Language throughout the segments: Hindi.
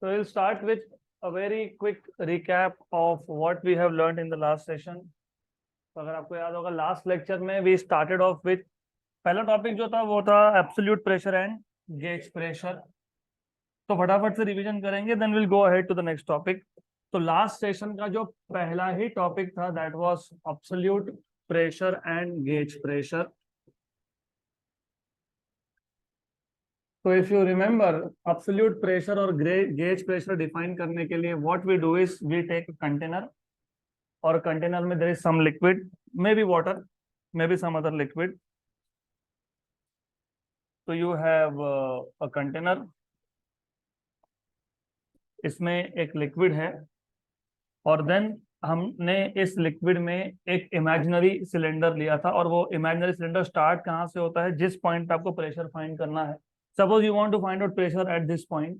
So we'll start with a very quick recap of what we have learned in the last session. तो अगर आपको याद होगा लास्ट लेक्चर में we started off with पहला टॉपिक जो था वो था absolute pressure and gauge pressure. तो फटाफट से रिवीजन करेंगे, then will go ahead to the next topic. तो लास्ट सेशन का जो पहला ही टॉपिक था that was absolute pressure and gauge pressure. तो if you remember absolute pressure और गेज प्रेशर डिफाइन करने के लिए what we do is we take container, और कंटेनर में there is some liquid, may be water, may be some other liquid. तो यू हैव अ कंटेनर, इसमें एक लिक्विड है, और देन हमने इस लिक्विड में एक इमेजिनरी सिलेंडर लिया था, और वो इमेजिनरी सिलेंडर स्टार्ट कहाँ से होता है, जिस पॉइंट पे आपको प्रेशर फाइंड करना है. Suppose you want to find out pressure at this point,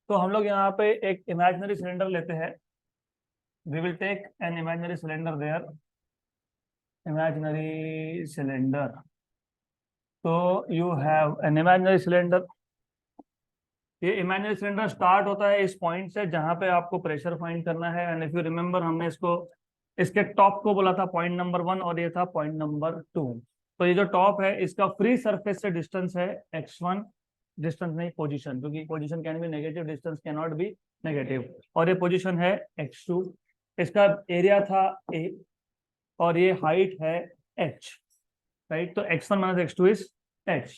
तो हम लोग यहाँ पे एक इमेजिनरी सिलेंडर लेते हैं. We will take an imaginary cylinder there, imaginary cylinder. तो you have an imaginary cylinder. ये इमेजिनरी सिलेंडर स्टार्ट होता है इस पॉइंट से जहां पे आपको प्रेशर फाइंड करना है. एंड इफ यू रिमेंबर हमने इसके टॉप को बोला था पॉइंट नंबर 1 और ये था पॉइंट नंबर 2. तो ये जो टॉप है इसका फ्री सरफेस से डिस्टेंस है x1, डिस्टेंस नहीं पोजीशन, क्योंकि position can be negative, distance can not be negative, और ये पोजीशन है x2. इसका एरिया था a और ये हाइट है h, राइट. तो x1 minus x2 is h.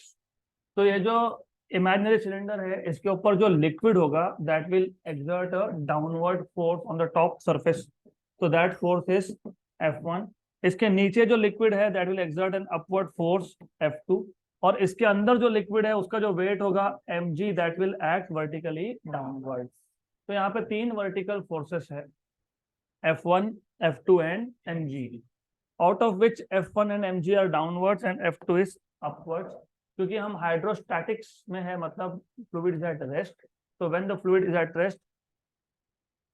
तो ये जो इमेजिनरी सिलेंडर है इसके ऊपर जो लिक्विड होगा that will exert a downward force on the top surface. तो दैट फोर्स इज F1. इसके नीचे जो लिक्विड है that will exert an upward force F2, और इसके अंदर जो लिक्विड है उसका जो वेट होगा mg that will act vertically downward. तो यहाँ पे 3 वर्टिकल फोर्सेस है, F1, F2 and mg, out of which F1 and mg are downwards and F2 is upwards. क्योंकि हम हाइड्रोस्टैटिक्स में है, मतलब फ्लूइड इज एट रेस्ट. तो when the fluid is at rest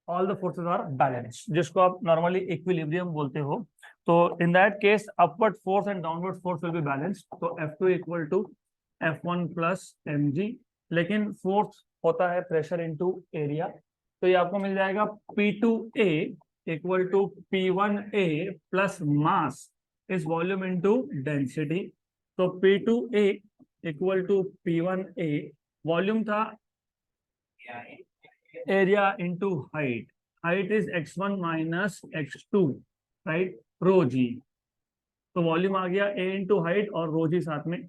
all the forces are balanced, जिसको आप नॉर्मली इक्विलिब्रियम बोलते हो. तो in that case upward force and downward force will be balanced. तो F2 equal to F1 plus mg, लेकिन फोर्स होता है प्रेशर इनटू एरिया. तो ये आपको मिल जाएगा P2A equal to P1A plus mass is volume into density. तो P2A equal to P1A, volume था area into height. Height is x1 minus x2, right, rho g. तो वॉल्यूम आ गया a इंटू हाइट और रो जी साथ में.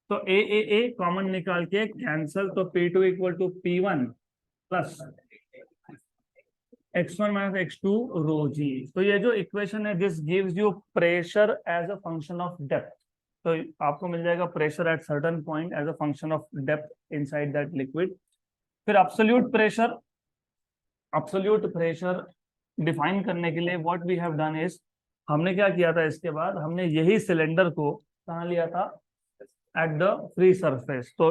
तो a कॉमन निकाल के कैंसल. तो P2 equal to P1 plus x1 minus x2 rho g. तो ये जो इक्वेशन है this gives you pressure as a function of depth. तो आपको मिल जाएगा pressure at certain point as a function of depth inside that liquid. फिर एब्सोल्यूट प्रेशर डिफाइन करने के लिए what we have done is, हमने क्या किया था, इसके बाद हमने यही सिलेंडर को कहाँ लिया था, एट द फ्री सरफेस. तो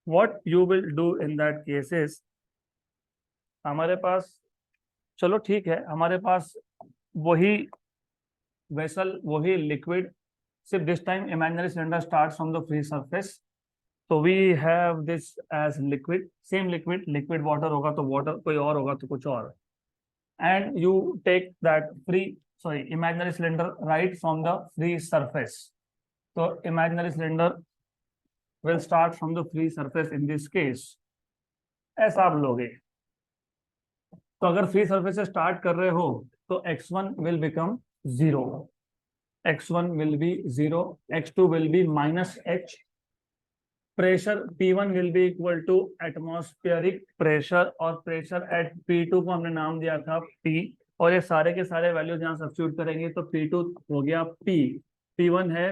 what you will do in that case is, हमारे पास, चलो ठीक है, हमारे पास वही वेसल, वही लिक्विड, सिर्फ this time imaginary cylinder starts from the free surface. तो we have this as liquid, same liquid water होगा तो वाटर, कोई और होगा तो कुछ और. And you take that imaginary cylinder right from the free surface. तो imaginary cylinder will start from the free surface in this case. ऐसा आप लोगे. तो अगर फ्री सरफेस से स्टार्ट कर रहे हो तो x1 will become 0, x1 will be 0, x2 will be minus h. Pressure P1 will be equal to atmospheric pressure, और प्रेशर एट P2 को हमने नाम दिया था P, और ये सारे के सारे वैल्यूज यहाँ सब्स्टिट्यूट करेंगे तो P2 हो गया P, P1 है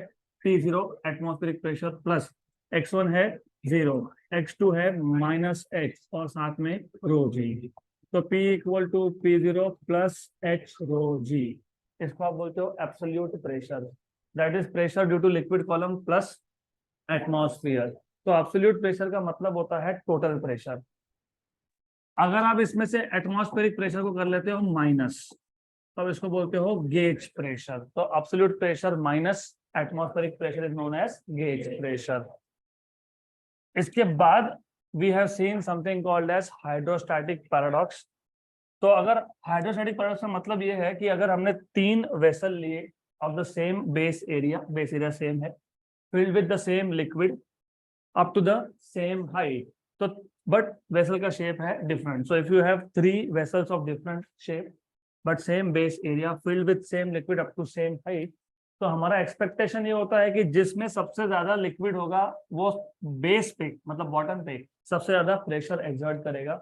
P0 atmospheric pressure plus x1 है 0, x2 है माइनस h और साथ में रो जी. तो P equal to P0 plus h rho g. इसको आप बोलते हो absolute pressure, that is pressure due to liquid column plus atmosphere. तो एब्सोल्यूट प्रेशर का मतलब होता है टोटल प्रेशर. अगर आप इसमें से एटमॉस्फेरिक प्रेशर को कर लेते हो माइनस, तो आप इसको बोलते हो गेज प्रेशर. तो absolute pressure minus atmospheric pressure is known as gauge pressure. इसके बाद we have seen something called as hydrostatic paradox. तो अगर हाइड्रोस्टैटिक पैराडॉक्स का मतलब ये है कि अगर हमने 3 वेसल लिए of the same base area same है, filled with the same liquid up to the same height, तो but vessel का shape है different. So if you have 3 vessels of different shape but same base area filled with same liquid up to same height, तो हमारा एक्सपेक्टेशन ये होता है कि जिसमें सबसे ज्यादा लिक्विड होगा वो बेस पे मतलब बॉटम पे सबसे ज्यादा प्रेशर एक्सर्ट करेगा।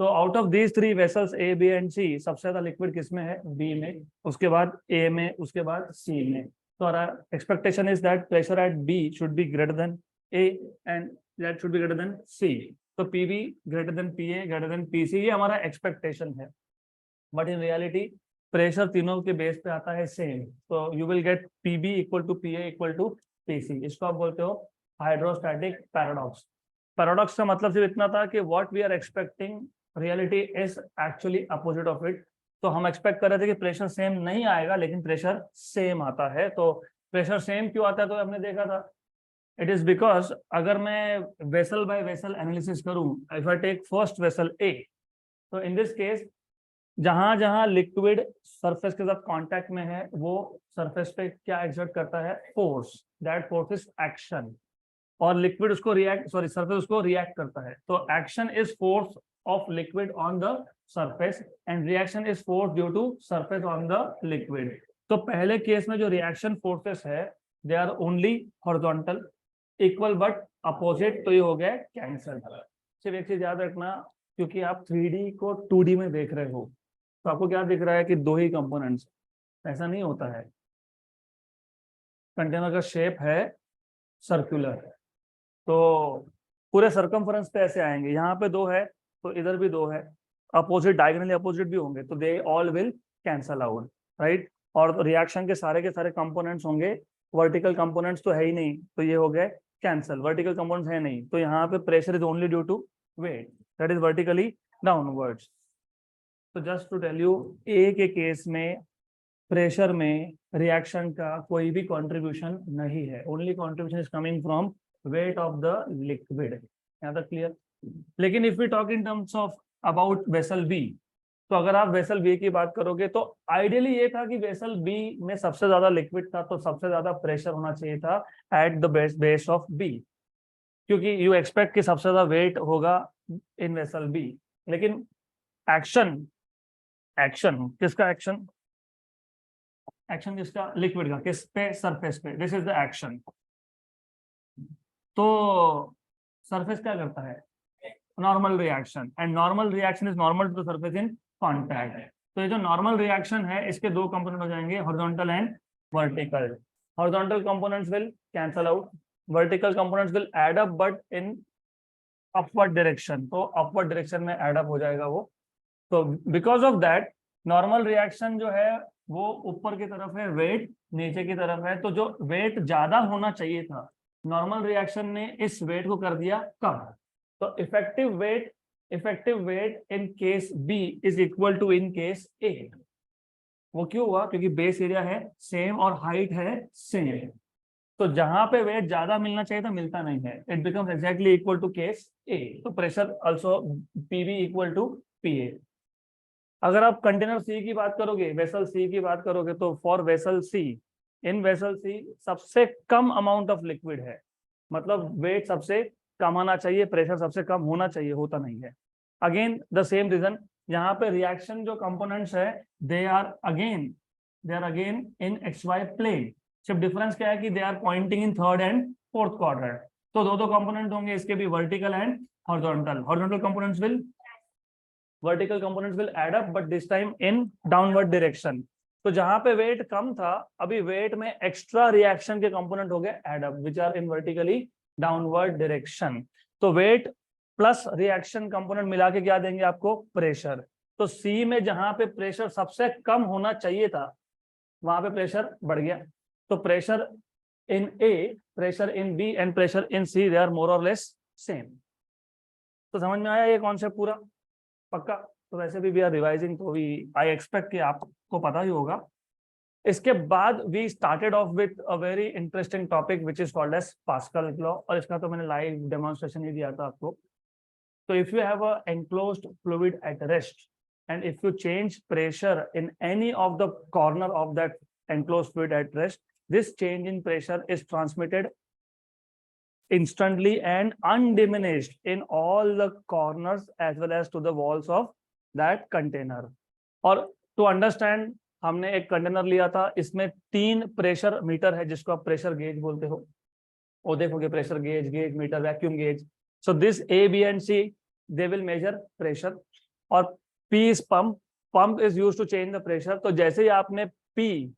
तो out of these 3 vessels A B and C सबसे ज्यादा लिक्विड किसमें है? बी में, उसके बाद ए में, उसके बाद सी में। So our expectation is that pressure at B should be greater than A and that should be greater than C. तो PB greater than PA greater than PC ये हमारा expectation है। But in reality प्रेशर तीनों के बेस पे आता है सेम। तो you will get PB equal to PA equal to PC। इसको आप बोलते हो हाइड्रोस्टैटिक पैराडॉक्स। पैराडॉक्स का मतलब सिर्फ इतना था कि what we are expecting reality is actually opposite of it। तो हम एक्सपेक्ट कर रहे थे कि प्रेशर सेम नहीं आएगा लेकिन प्रेशर सेम आता है। तो प्रेशर सेम क्यों आता है? तो हमने देखा था इट इज बिकॉज अगर मैं वेसल बाय वेसल एनालिसिस करूं, if I take first vessel A, तो इन दिस केस जहां जहां लिक्विड सरफेस के साथ कांटेक्ट में है वो सरफेस पे क्या एक्सर्ट करता है? Force. That force is action. और लिक्विड उसको सरफेस उसको रिएक्ट करता है। तो action is force of liquid on the surface and reaction is force due to surface on the liquid। तो पहले केस में जो रिएक्शन फोर्सेस है they are only horizontal equal but opposite. तो ये हो गया कैंसल। सिर्फ एक चीज याद रखना, क्योंकि आप 3D को 2D में देख रहे हो तो आपको क्या दिख रहा है कि 2 ही कंपोनेंट्स। ऐसा नहीं होता है। कंटेनर का शेप है सर्कुलर, तो पूरे सर्कमफ्रेंस पे ऐसे आएंगे। यहाँ पे 2 है तो इधर भी 2 है, अपोजिट डायगोनली अपोजिट भी होंगे तो they all will cancel out, right. और रिएक्शन के सारे कंपोनेंट्स होंगे, वर्टिकल कंपोनेंट्स तो है ही नहीं तो ये हो गए कैंसल। वर्टिकल कंपोनेंट्स है नहीं तो यहाँ पे pressure is only due to weight that is vertically downwards. तो just to tell you, A के केस में प्रेशर में रिएक्शन का कोई भी कंट्रीब्यूशन नहीं है, only contribution is coming from weight of the liquid. यहाँ तक क्लियर? लेकिन if we talk in terms of about vessel B, तो अगर आप वेसल बी की बात करोगे तो आइडियली ये था कि वेसल बी में सबसे ज्यादा लिक्विड था तो सबसे ज्यादा प्रेशर होना चाहिए था at the base of B, क्योंकि यू एक्सपेक्ट कि सबसे ज्यादा वेट होगा इन वेसल बी। लेकिन एक्शन किसका? एक्शन किसका? लिक्विड का। किस पे? सरफेस पे। This is the action. तो सरफेस क्या करता है? Normal reaction, and normal reaction is normal to the surface in contact. तो ये जो नॉर्मल रिएक्शन है इसके 2 कंपोनेंट हो जाएंगे, horizontal and vertical. Horizontal components will cancel out, vertical components will add up but in upward direction. तो अपवर्ड डायरेक्शन में एड अप हो जाएगा वो। तो because of that normal reaction जो है वो ऊपर की तरफ है, वेट नीचे की तरफ है। तो जो वेट ज्यादा होना चाहिए था नॉर्मल रिएक्शन ने इस वेट को कर दिया कम। तो effective weight in case B is equal to in case A. वो क्यों हुआ? क्योंकि बेस एरिया है सेम और हाइट है सेम। तो जहां पे वेट ज्यादा मिलना चाहिए था मिलता नहीं है, it becomes exactly equal to case A. तो pressure also P B equal to P A. अगर आप कंटेनर सी की बात करोगे, वेसल सी की बात करोगे, तो for vessel C, in vessel C सबसे कम अमाउंट ऑफ लिक्विड है, मतलब वेट सबसे कम आना चाहिए, प्रेशर सबसे कम होना चाहिए, होता नहीं है। अगेन द सेम रीजन, यहाँ पे रिएक्शन जो कंपोनेंट्स है they are again in x y plane. सिर्फ डिफरेंस क्या है कि they are pointing in third and fourth quadrant. तो 2 कंपोनेंट होंगे इसके भी, vertical and horizontal. Horizontal components will vertical components will add up but this time in downward direction। तो जहां पे वेट कम था अभी वेट में एक्स्ट्रा रिएक्शन के कंपोनेंट हो गए add up which are in vertically downward direction. तो वेट प्लस रिएक्शन कंपोनेंट मिला के क्या देंगे आपको? प्रेशर। तो सी में जहां पे प्रेशर सबसे कम होना चाहिए था वहां पे प्रेशर बढ़ गया। तो pressure in A, pressure in B and pressure in C they are more or less same. तो समझ में आया ये कॉन्सेप्ट पूरा? पक्का? तो वैसे भी वी आर रिवाइजिंग तो वी आई एक्सपेक्ट कि आपको पता ही होगा। इसके बाद we started off with a very interesting topic which is called as Pascal law, और इसका तो मैंने लाइव डेमोन्स्ट्रेशन ही दिया था आपको। So if you have a enclosed fluid at rest, and if you change pressure in any of the corner of that enclosed fluid at rest, this change in pressure is transmitted instantly and undiminished in all the corners as well as to the walls of that container. और to understand, हमने एक कंटेनर लिया था, इसमें 3 प्रेशर मीटर है जिसको आप प्रेशर गेज बोलते हो, वो देखोगे pressure gauge, gauge meter, vacuum gauge. So this A B and C they will measure pressure, और P is pump, pump is used to change the pressure. तो जैसे ही आपने पी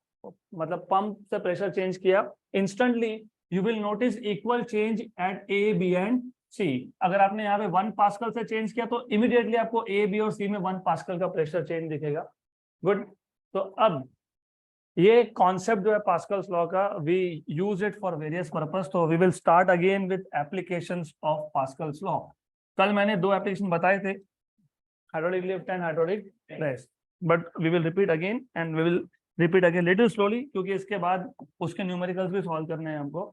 मतलब पंप से प्रेशर चेंज किया, instantly you will notice equal change at A B and C. अगर आपने यहाँ पे 1 पास्कल से चेंज किया तो इमीडिएटली आपको ए बी और सी में 1 पास्कल का प्रेशर चेंज दिखेगा. गुड. तो अब ये कॉन्सेप्ट जो है पास्कल्स लॉ का, we use it for various purpose. तो we will start again with applications of Pascal's law. कल मैंने 2 एप्लीकेशन बताए थे, hydraulic lift and hydraulic press, but we will repeat again and we will repeat again little slowly, क्योंकि इसके बाद उसके न्यूमेरिकल्स भी सॉल्व करने हैं हमको.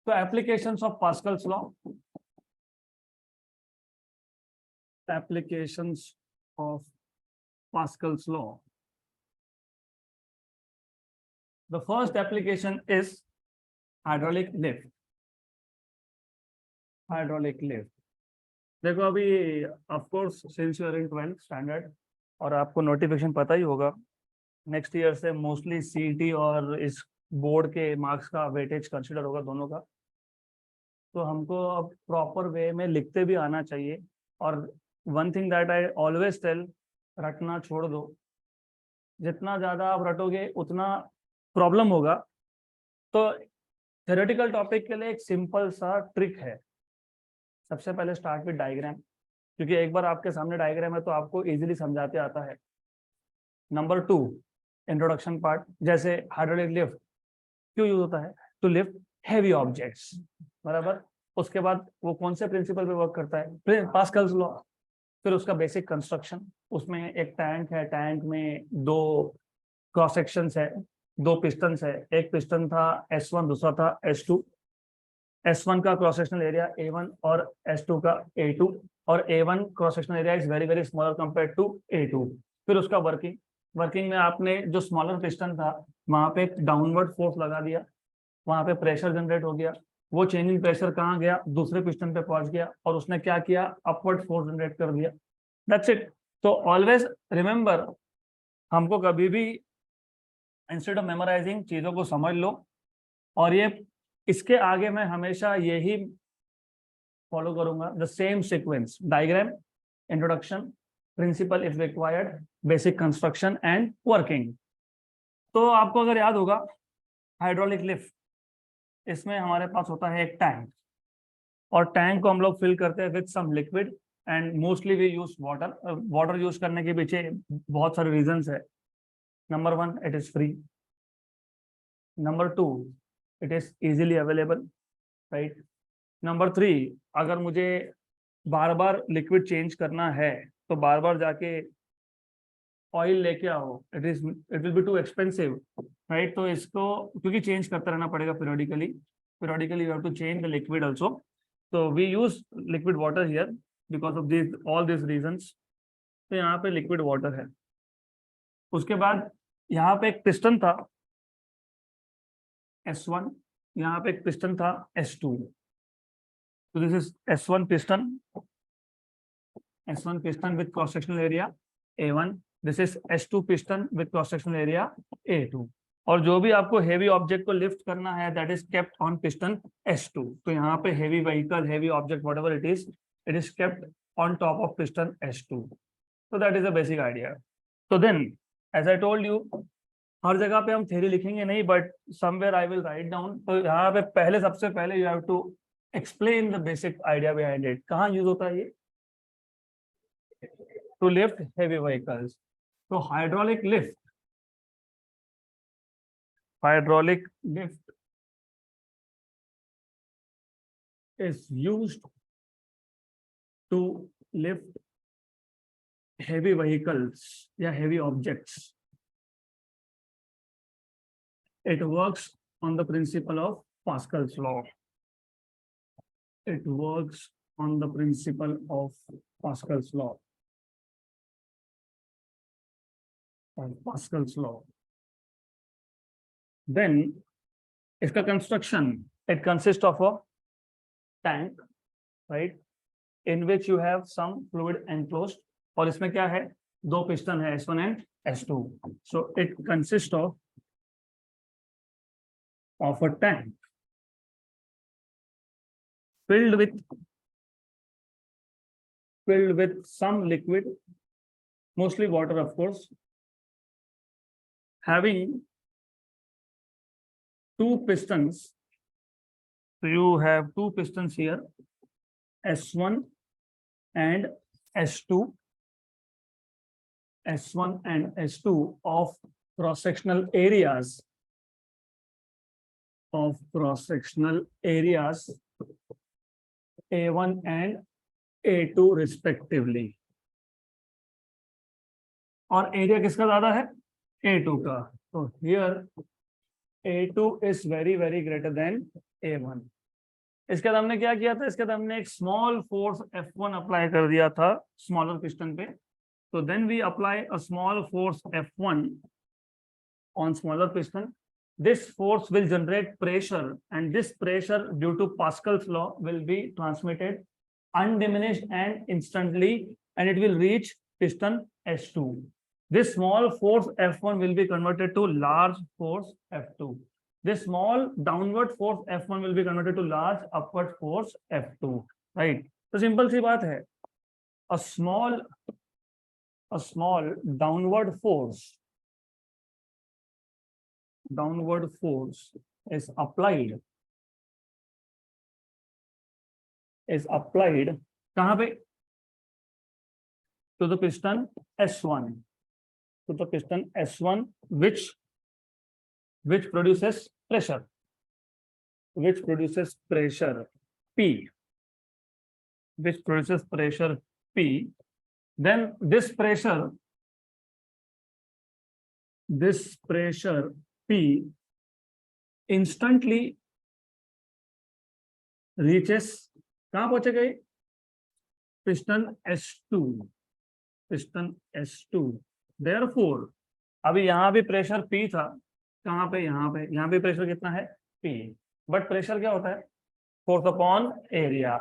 तो applications of Pascal's law, applications of Pascal's law. The first application is hydraulic lift. Hydraulic lift. देखो अभी of course since you are in 12th standard और आपको नोटिफिकेशन पता ही होगा, नेक्स्ट ईयर से मोस्टली सीईटी और इस बोर्ड के मार्क्स का वेटेज कंसिडर होगा दोनों का. तो हमको अब प्रॉपर वे में लिखते भी आना चाहिए. और one thing that I always tell, रटना छोड़ दो. जितना ज़्यादा आप रटोगे उतना प्रॉब्लम होगा. तो थ्योरेटिकल टॉपिक के लिए एक सिंपल सा ट्रिक है. सबसे पहले स्टार्ट विद डायग्राम, क्योंकि एक बार आपके सामने डायग्राम है तो आपको इजीली समझाते आता है. Number 2, introduction part. जैसे हाइड्रोलिक लिफ्ट क्यों यूज होता है? टू लिफ्ट हैवी ऑब्जेक्ट्स, बराबर. उसके बाद वो कौन से प्रिंसिपल पे वर्क करता है? Pascal's law. फिर उसका बेसिक कंस्ट्रक्शन, उसमें एक टैंक है, टैंक में 2 क्रॉस सेक्शंस है, 2 पिस्टन्स है. एक पिस्टन था S1, दूसरा था S2. S1 का क्रॉस सेक्शनल एरिया A1 और S2 का A2, और A1 cross sectional area is very very smaller compare to A2. फिर उसका वर्किंग में आपने जो स्मॉलर पिस्टन था वहां पे एक डाउनवर्ड फोर्स लगा दिया, वहां पे प्रेशर जनरेट हो गया. वो चेंज इन प्रेशर कहाँ गया? दूसरे पिस्टन पे पहुंच गया, और उसने क्या किया? अपवर्ड फोर्स जनरेट कर दिया. That's it. तो ऑलवेज रिमेंबर, हमको कभी भी इंस्टेड ऑफ मेमोराइजिंग चीजों को समझ लो. और ये इसके आगे मैं हमेशा यही फॉलो करूंगा, the same sequence: diagram, introduction, principle if required, basic construction and working. तो आपको अगर याद होगा, हाइड्रोलिक लिफ्ट, इसमें हमारे पास होता है एक टैंक, और टैंक को हम लोग फिल करते हैं with some liquid, and mostly we use water. Water use करने के पीछे बहुत सारे रीजंस है. Number 1, it is free. Number 2, it is easily available, right. Number 3, अगर मुझे बार बार लिक्विड चेंज करना है तो बार बार जाके ऑयल लेके आओ, it will be too expensive, right. तो इसको क्योंकि चेंज करते रहना पड़ेगा periodically you have to change the liquid also. So we use liquid water here because of all these reasons. तो यहाँ पे लिक्विड वाटर है. उसके बाद यहाँ पे एक पिस्टन था S1, यहाँ पे एक पिस्टन था S2. तो this is S1 piston with cross sectional area A1. This is S2 piston with cross sectional area A2. और जो भी आपको हेवी ऑब्जेक्ट को लिफ्ट करना है, that is kept on piston S2. तो यहाँ पे heavy vehicle, heavy object, whatever it is kept on top of piston S2. तो that is a basic idea. तो then as I told you, हर जगह पे हम थ्योरी लिखेंगे नहीं, but somewhere I will write down. तो यहाँ पे सबसे पहले you have to explain the basic idea behind it. कहाँ यूज होता है ये? To lift heavy vehicles. तो hydraulic lift is used to lift heavy vehicles या heavy objects. It works on the principle of Pascal's law. It works on the principle of Pascal's law. Then इसका construction, it consists of a tank, right, in which you have some fluid enclosed. और इसमें क्या है, दो piston है, S1 and S2. So it consists of a tank filled with some liquid, mostly water, of course, having two pistons. So you have two pistons here, S1 and S2, S1 and S2 of cross-sectional areas A1 and A2 respectively. और एरिया किसका ज्यादा है, A2 का. तो here A2 is very greater than A1. इसके बाद हमने क्या किया था, इसके बाद हमने एक स्मॉल फोर्स F1 अप्लाई कर दिया था स्मॉलर पिस्टन पे. So then we apply a small force F1 on smaller piston. This force will generate pressure, and this pressure, due to Pascal's law, will be transmitted undiminished and instantly, and it will reach piston S2. This small force F1 will be converted to large force F2. This small downward force F1 will be converted to large upward force F2. Right? तो simple सी बात है. A small downward force is applied कहाँ पे, to the piston S1, which produces pressure, P. Then this pressure P instantly reaches, कहाँ पहुंचेगा ये, piston S2. Therefore, अभी यहाँ भी प्रेशर P था, कहाँ पे, यहाँ पे प्रेशर कितना है, P. बट प्रेशर क्या होता है, फोर्स अपॉन एरिया.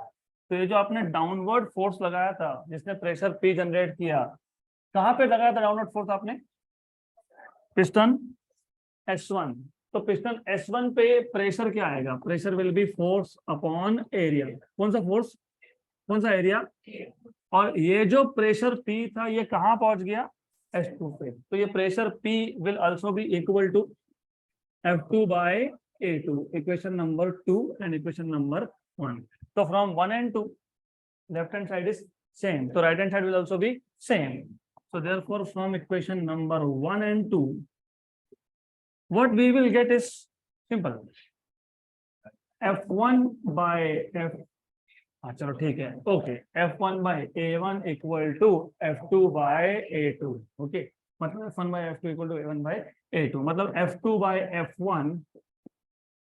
तो ये जो आपने डाउनवर्ड फोर्स लगाया था, जिसने प्रेशर P जनरेट किया, कहाँ पे लगाया था डाउनवर्ड फोर्स आपने, पिस्टन S1. तो पिस्टन S1 पे प्रेशर क्या आएगा, pressure will be force upon area. कौन सा फोर्स, कौन सा एरिया. और ये जो प्रेशर P था, ये कहाँ पहुंच गया, S2 पे. तो ये pressure P will also be equal to F2 by A2. Equation number 2 and equation number 1. So from 1 and 2, left hand side is same. So right hand side will also be same. So therefore, from equation number 1 and 2, what we will get is simple. F1 by F. चलो ठीक है, okay. F1 by A1 equal to F2 by A2. Okay. मतलब F1 by F2 equal to A1 by A2. मतलब F2 by F1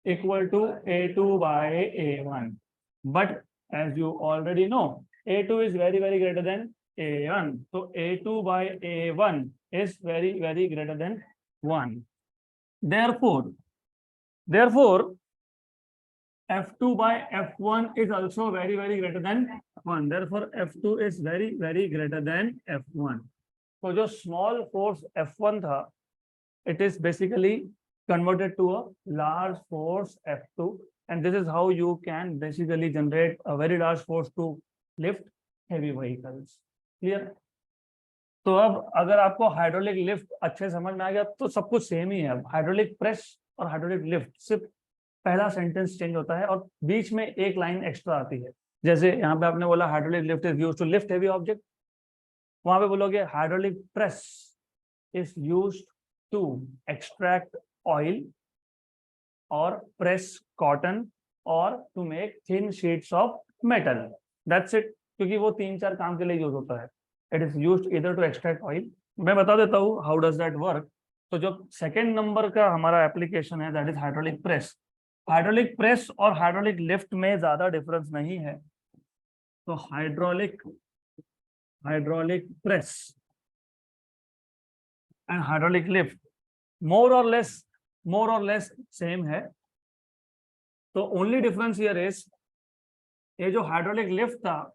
equal to A2 by A1. But as you already know, A2 is very greater than A1. So A2 by A1 is very greater than 1. Therefore, F2 by F1 is also very greater than 1. Therefore, F2 is very greater than F1. So जो small force F1 था, it is basically converted to a large force F2, and this is how you can basically generate a very large force to lift heavy vehicles. Clear? तो अब अगर आपको हाइड्रोलिक लिफ्ट अच्छे समझ में आ गया तो सब कुछ सेम ही है. हाइड्रोलिक प्रेस और हाइड्रोलिक लिफ्ट, सिर्फ पहला सेंटेंस चेंज होता है और बीच में एक लाइन एक्स्ट्रा आती है. जैसे यहाँ पे आपने बोला hydraulic lift is used to lift heavy object, वहां पे बोलोगे hydraulic press is used to extract oil और प्रेस कॉटन और to make thin sheets of metal. That's it. क्योंकि वो 3-4 काम के लिए यूज होता है. It is used either to extract oil. मैं बता देता हूँ हाउ डज दैट वर्क. तो जो सेकेंड नंबर का हमारा एप्लीकेशन है, that is hydraulic press. Hydraulic press और हाइड्रोलिक लिफ्ट में ज्यादा डिफरेंस नहीं है. तो hydraulic press and hydraulic lift more or less same है। तो ओनली डिफरेंस हियर इज, ये जो हाइड्रोलिक लिफ्ट था,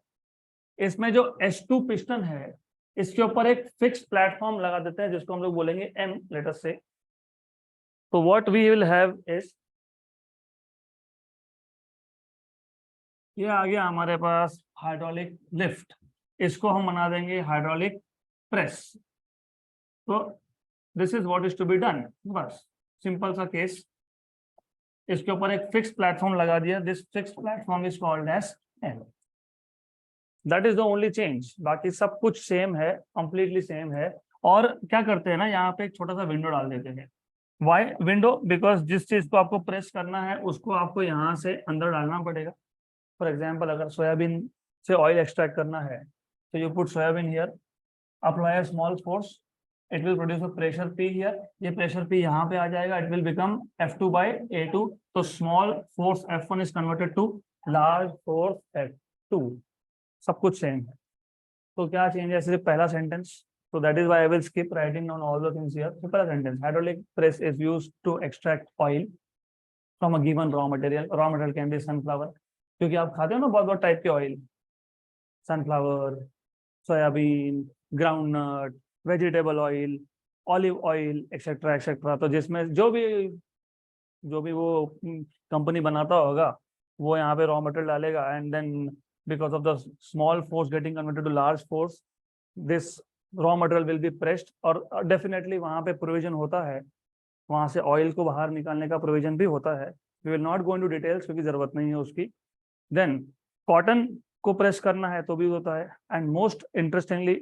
इसमें जो H2 पिस्टन है, इसके ऊपर एक फिक्स प्लेटफॉर्म लगा देते हैं जिसको हम लोग बोलेंगे M, लेट अस से। तो what we will have is, ये आ गया हमारे पास हाइड्रोलिक लिफ्ट, इसको हम बना देंगे हाइड्रोलिक प्रेस। तो this is what is to be done, बस सिंपल सा केस। इसके ऊपर एक फिक्स प्लेटफॉर्म लगा दिया, this fix platform is called as M। That is the only change, बाकी सब कुछ सेम है, कंप्लीटली सेम है। और क्या करते हैं ना, यहाँ पे एक छोटा सा विंडो डाल देते हैं। Y window? बिकॉज जिस चीज को आपको प्रेस करना है उसको आपको यहाँ से अंदर डालना पड़ेगा। फॉर एग्जाम्पल, अगर सोयाबीन से ऑयल एक्सट्रैक्ट करना है, तो you put soybean here, apply a small force, it will produce a pressure P here. ये प्रेशर P यहाँ पे आ जाएगा, it will become F2 by A2। तो small force F1 is converted to large force F2। सब कुछ सेम है। तो क्या चेंज है? सिर्फ पहला sentence. So that is why I will skip writing down all the things here. Simple sentence. Hydraulic press is used to extract oil from a given raw material. Raw material can be sunflower. क्योंकि आप खाते हो ना बहुत बहुत टाइप के oil, sunflower, soybean, groundnut, vegetable oil, olive oil, etcetera etcetera. तो जिसमें जो भी वो कंपनी बनाता होगा, वो यहाँ पे रॉ मटेरियल डालेगा, and then because of the small force getting converted to large force, this raw material will be pressed. और डेफिनेटली वहाँ पे प्रोविजन होता है, वहाँ से ऑयल को बाहर निकालने का प्रोविजन भी होता है। We will not go into details क्योंकि जरूरत नहीं है उसकी। देन कॉटन को प्रेस करना है तो भी होता है। And most interestingly,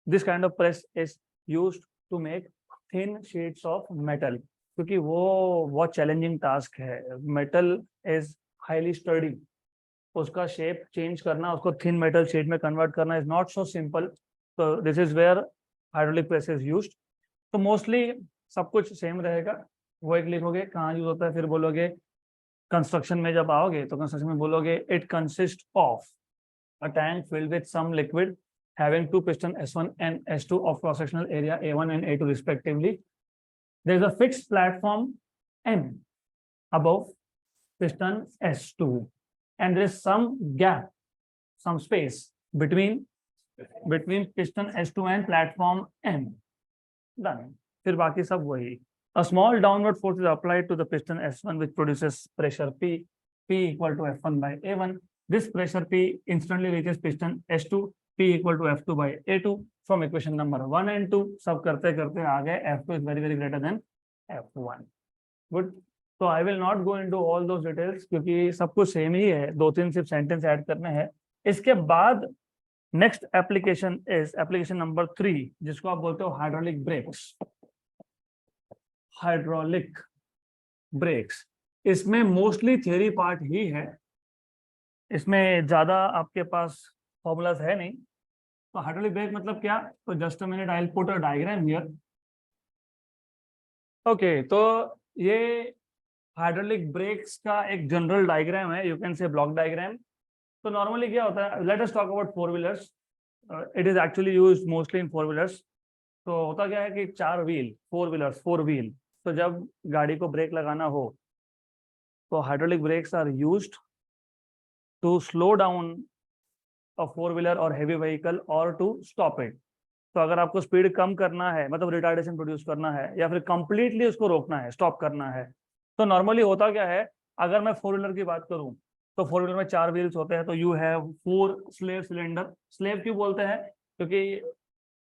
this kind of press is used to make thin sheets of metal, क्योंकि वो बहुत चैलेंजिंग टास्क है। मेटल इज हाईली स्टर्डी, उसका शेप चेंज करना, उसको थिन मेटल शीट में कन्वर्ट करना इज नॉट सो सिंपल। तो this is where hydraulic press is used. तो मोस्टली सब कुछ सेम रहेगा। वो एक लिखोगे कहाँ यूज होता है, फिर बोलोगे कंस्ट्रक्शन में जब आओगे तो कंस्ट्रक्शन में बोलोगे it consist of a tank filled with some liquid having two piston S1 and S2 of cross-sectional area A1 and A2 respectively. There is a fixed platform M above piston S2 and there is some gap, some space between piston S2 and platform M. Done. फिर बाकी सब वही। A small downward force is applied to the piston S1 which produces pressure P equal to F1 by A1. This pressure P instantly reaches piston S2, P equal to F2 by A2 from equation number 1 and 2. सब करते करते आ गए F2 is very greater than F1. Good. So I will not go into all those details क्योंकि सब कुछ सेम ही है, दो तीन सिर्फ सेंटेंस ऐड करने हैं। इसके बाद next application is application number 3, जिसको आप बोलते हो हाइड्रोलिक ब्रेक्स। हाइड्रोलिक ब्रेक्स, इसमें मोस्टली थियरी पार्ट ही है, इसमें ज्यादा आपके पास फॉर्मूलाज है नहीं। तो हाइड्रोलिक ब्रेक मतलब क्या? तो just a minute, I will put a diagram here. Okay, तो ये हाइड्रोलिक ब्रेक्स का एक जनरल डायग्राम है, you can say block diagram. तो नॉर्मली क्या होता है, let us talk about four wheelers. It is actually used mostly in four wheelers. तो होता क्या है कि चार व्हील, फोर व्हील। तो जब गाड़ी को ब्रेक लगाना हो तो hydraulic brakes are used to slow down a four wheeler और हेवी व्हीकल और टू स्टॉप इट। तो अगर आपको स्पीड कम करना है, मतलब रिटार्डेशन प्रोड्यूस करना है, या फिर कंप्लीटली उसको रोकना है, स्टॉप करना है, तो नॉर्मली होता क्या है, अगर मैं फोर व्हीलर की बात करूं तो फोर व्हीलर में चार व्हील्स होते हैं। तो you have four slave cylinder. Slave क्यों बोलते हैं? क्योंकि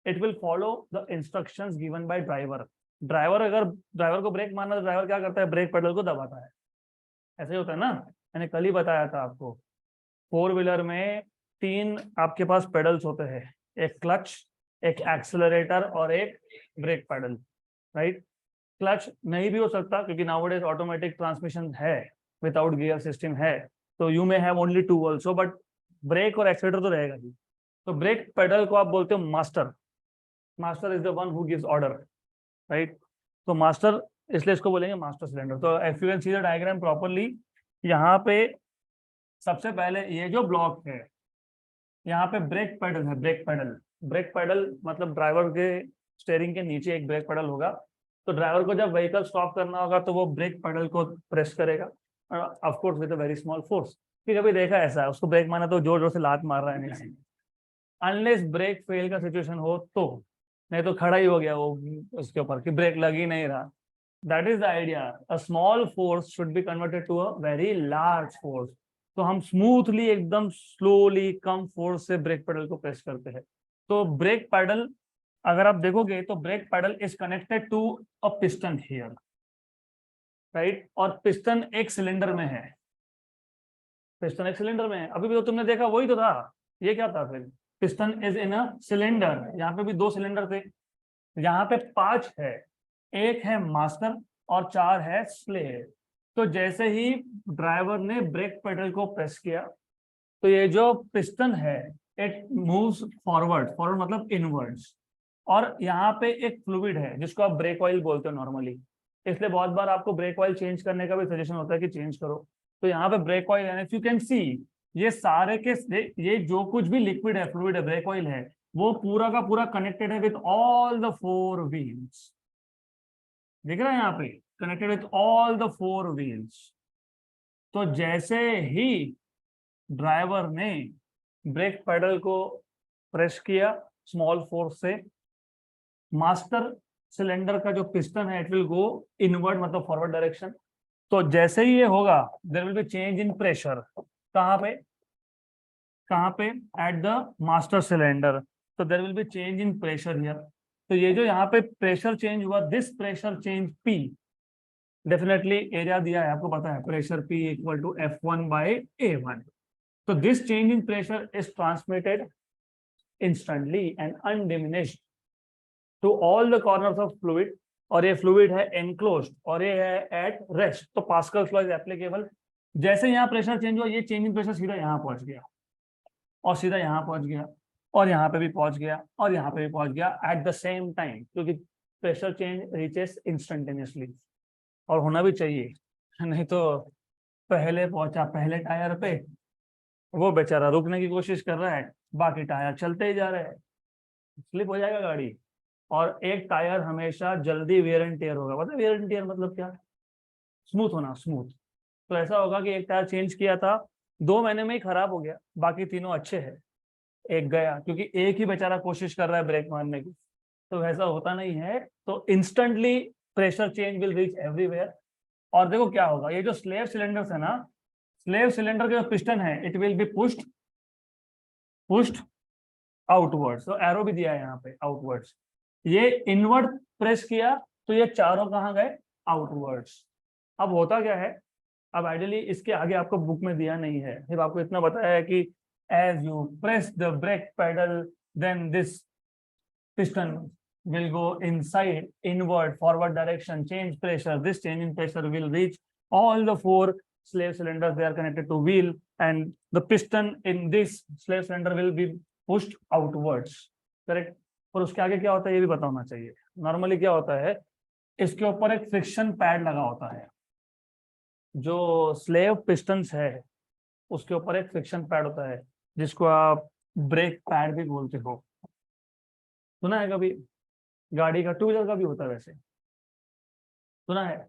it will follow the instructions given by driver. अगर ड्राइवर को ब्रेक मारना, तो ड्राइवर क्या करता है? ब्रेक पेडल को दबाता है। ऐसे ही होता है ना, मैंने कल ही बताया था आपको। फोर व्हीलर में तीन आपके पास पेडल्स होते हैं, एक क्लच, एक एक्सेलरेटर और एक ब्रेक पेडल, राइट। क्लच नहीं भी हो सकता क्योंकि नाउअडेज ऑटोमेटिक ट्रांसमिशन है, विदाउट गियर सिस्टम है, तो you may have only two also, but brake और एक्सेलरेटर तो रहेगा ही। तो ब्रेक पेडल को आप बोलते हो master. Master is the one who gives order, right. तो मास्टर, इसलिए इसको बोलेंगे मास्टर सिलेंडर। तो if you can see the diagram properly, यहाँ पे सबसे पहले ये जो ब्लॉक है, यहाँ पे ब्रेक पेडल है, ब्रेक पेडल। ब्रेक पेडल मतलब ड्राइवर के स्टेयरिंग के नीचे एक ब्रेक पेडल होगा। तो ड्राइवर को जब व्हीकल स्टॉप करना होगा तो वो ब्रेक पेडल को प्रेस करेगा, of course with a very small force. फिर कभी देखा ऐसा है उसको ब्रेक मारना तो जोर जोर से लात मार रहा है, नहीं, अनलेस ब्रेक फेल का सिचुएशन हो तो, नहीं तो खड़ा ही हो गया वो उसके ऊपर कि ब्रेक लग ही नहीं रहा। That is the idea, a small force should be converted to a very large force. तो हम स्मूथली एकदम स्लोली कम फोर्स से ब्रेक पेडल को प्रेस करते हैं। तो ब्रेक पेडल अगर आप देखोगे तो brake pedal is connected to a piston here, right. और पिस्टन एक सिलेंडर में है, पिस्टन एक सिलेंडर में है। अभी भी तो तुमने देखा वही तो था, ये क्या था फिर, piston is in a cylinder. यहाँ पे भी दो सिलेंडर थे, यहाँ पे 5 है, एक है मास्टर और 4 है स्लेव। तो जैसे ही ड्राइवर ने ब्रेक पेडल को प्रेस किया तो ये जो पिस्टन है इट मूव्स फॉरवर्ड, फॉरवर्ड मतलब इनवर्ड्स। और यहाँ पे एक फ्लूइड है जिसको आप ब्रेक ऑयल बोलते हो नॉर्मली, इसलिए बहुत बार आपको ब्रेक ऑयल चेंज करने का भी सजेशन होता है कि चेंज करो। तो यहाँ पे ब्रेक ऑयल है, इफ यू कैन सी ये सारे के ये जो कुछ भी लिक्विड है, फ्लूइड है, ब्रेक ऑयल है, वो पूरा का पूरा कनेक्टेड है विथ ऑल द 4 व्हील्स। दिख रहा है यहाँ पे, connected with all the 4 wheels. तो जैसे ही ड्राइवर ने ब्रेक पेडल को प्रेस किया स्मॉल फोर्स से, मास्टर सिलेंडर का जो पिस्टन है इट विल गो इनवर्ड मतलब फॉरवर्ड डायरेक्शन। तो जैसे ही ये होगा there will be change in pressure. कहाँ पे, कहाँ पे, एट द मास्टर सिलेंडर। तो there will be change in pressure here. तो ये जो यहाँ पे प्रेशर चेंज हुआ, this pressure change P, definitely area दिया है आपको पता है, pressure P equal to F1/A1। तो this change in pressure is transmitted instantly and undiminished to all the corners of fluid। और ये फ्लूइड है enclosed और ये है एट रेस्ट। तो पास्कल्स लॉ इज एप्लीकेबल। जैसे यहाँ प्रेशर चेंज हुआ, ये चेंज इन प्रेशर सीधा यहाँ पहुंच गया और सीधा यहाँ पहुंच गया और यहाँ पे भी पहुंच गया और यहाँ पे भी पहुंच गया एट द सेम टाइम, क्योंकि प्रेशर चेंज रीचेस इंस्टेंटेनियसली। और होना भी चाहिए, नहीं तो पहले पहुंचा पहले टायर पे, वो बेचारा रुकने की कोशिश कर रहा है, बाकी टायर चलते ही जा रहे हैं, स्लिप हो जाएगा गाड़ी। और एक टायर हमेशा जल्दी वेयर एंड टेयर होगा। पता है वेयर एंड टेयर मतलब क्या, स्मूथ होना, स्मूथ। तो ऐसा होगा कि एक टायर चेंज किया था 2 महीने में ही खराब हो गया, बाकी तीनों अच्छे हैं, एक गया क्योंकि एक ही बेचारा कोशिश कर रहा है ब्रेक मारने की। तो वैसा होता नहीं है। तो instantly pressure change will reach everywhere. और देखो क्या होगा, ये जो स्लेव सिलेंडर्स है ना, स्लेव सिलेंडर के जो पिस्टन है it will be pushed pushed outwards. तो एरो भी दिया है यहाँ पे आउटवर्ड्स। ये इनवर्ड प्रेस किया तो ये चारों कहाँ गए, आउटवर्ड्स। अब होता क्या है, अब आइडियली इसके आगे आपको बुक में दिया नहीं है, सिर्फ आपको इतना बताया है कि as you press the brake pedal then this piston will go inside inward forward direction, change pressure. This change in pressure will reach all the 4 slave cylinders, they are connected to wheel, and the piston in this slave cylinder will be pushed outwards, correct। और उसके आगे क्या होता है ये भी पता होना चाहिए। नॉर्मली क्या होता है, इसके ऊपर एक फ्रिक्शन पैड लगा होता है, जो स्लेव पिस्टन्स है उसके ऊपर एक फ्रिक्शन पैड होता है जिसको आप ब्रेक पैड भी बोलते हो। सुना है कभी, गाड़ी का 2 व्हीलर का भी होता है वैसे, सुना है।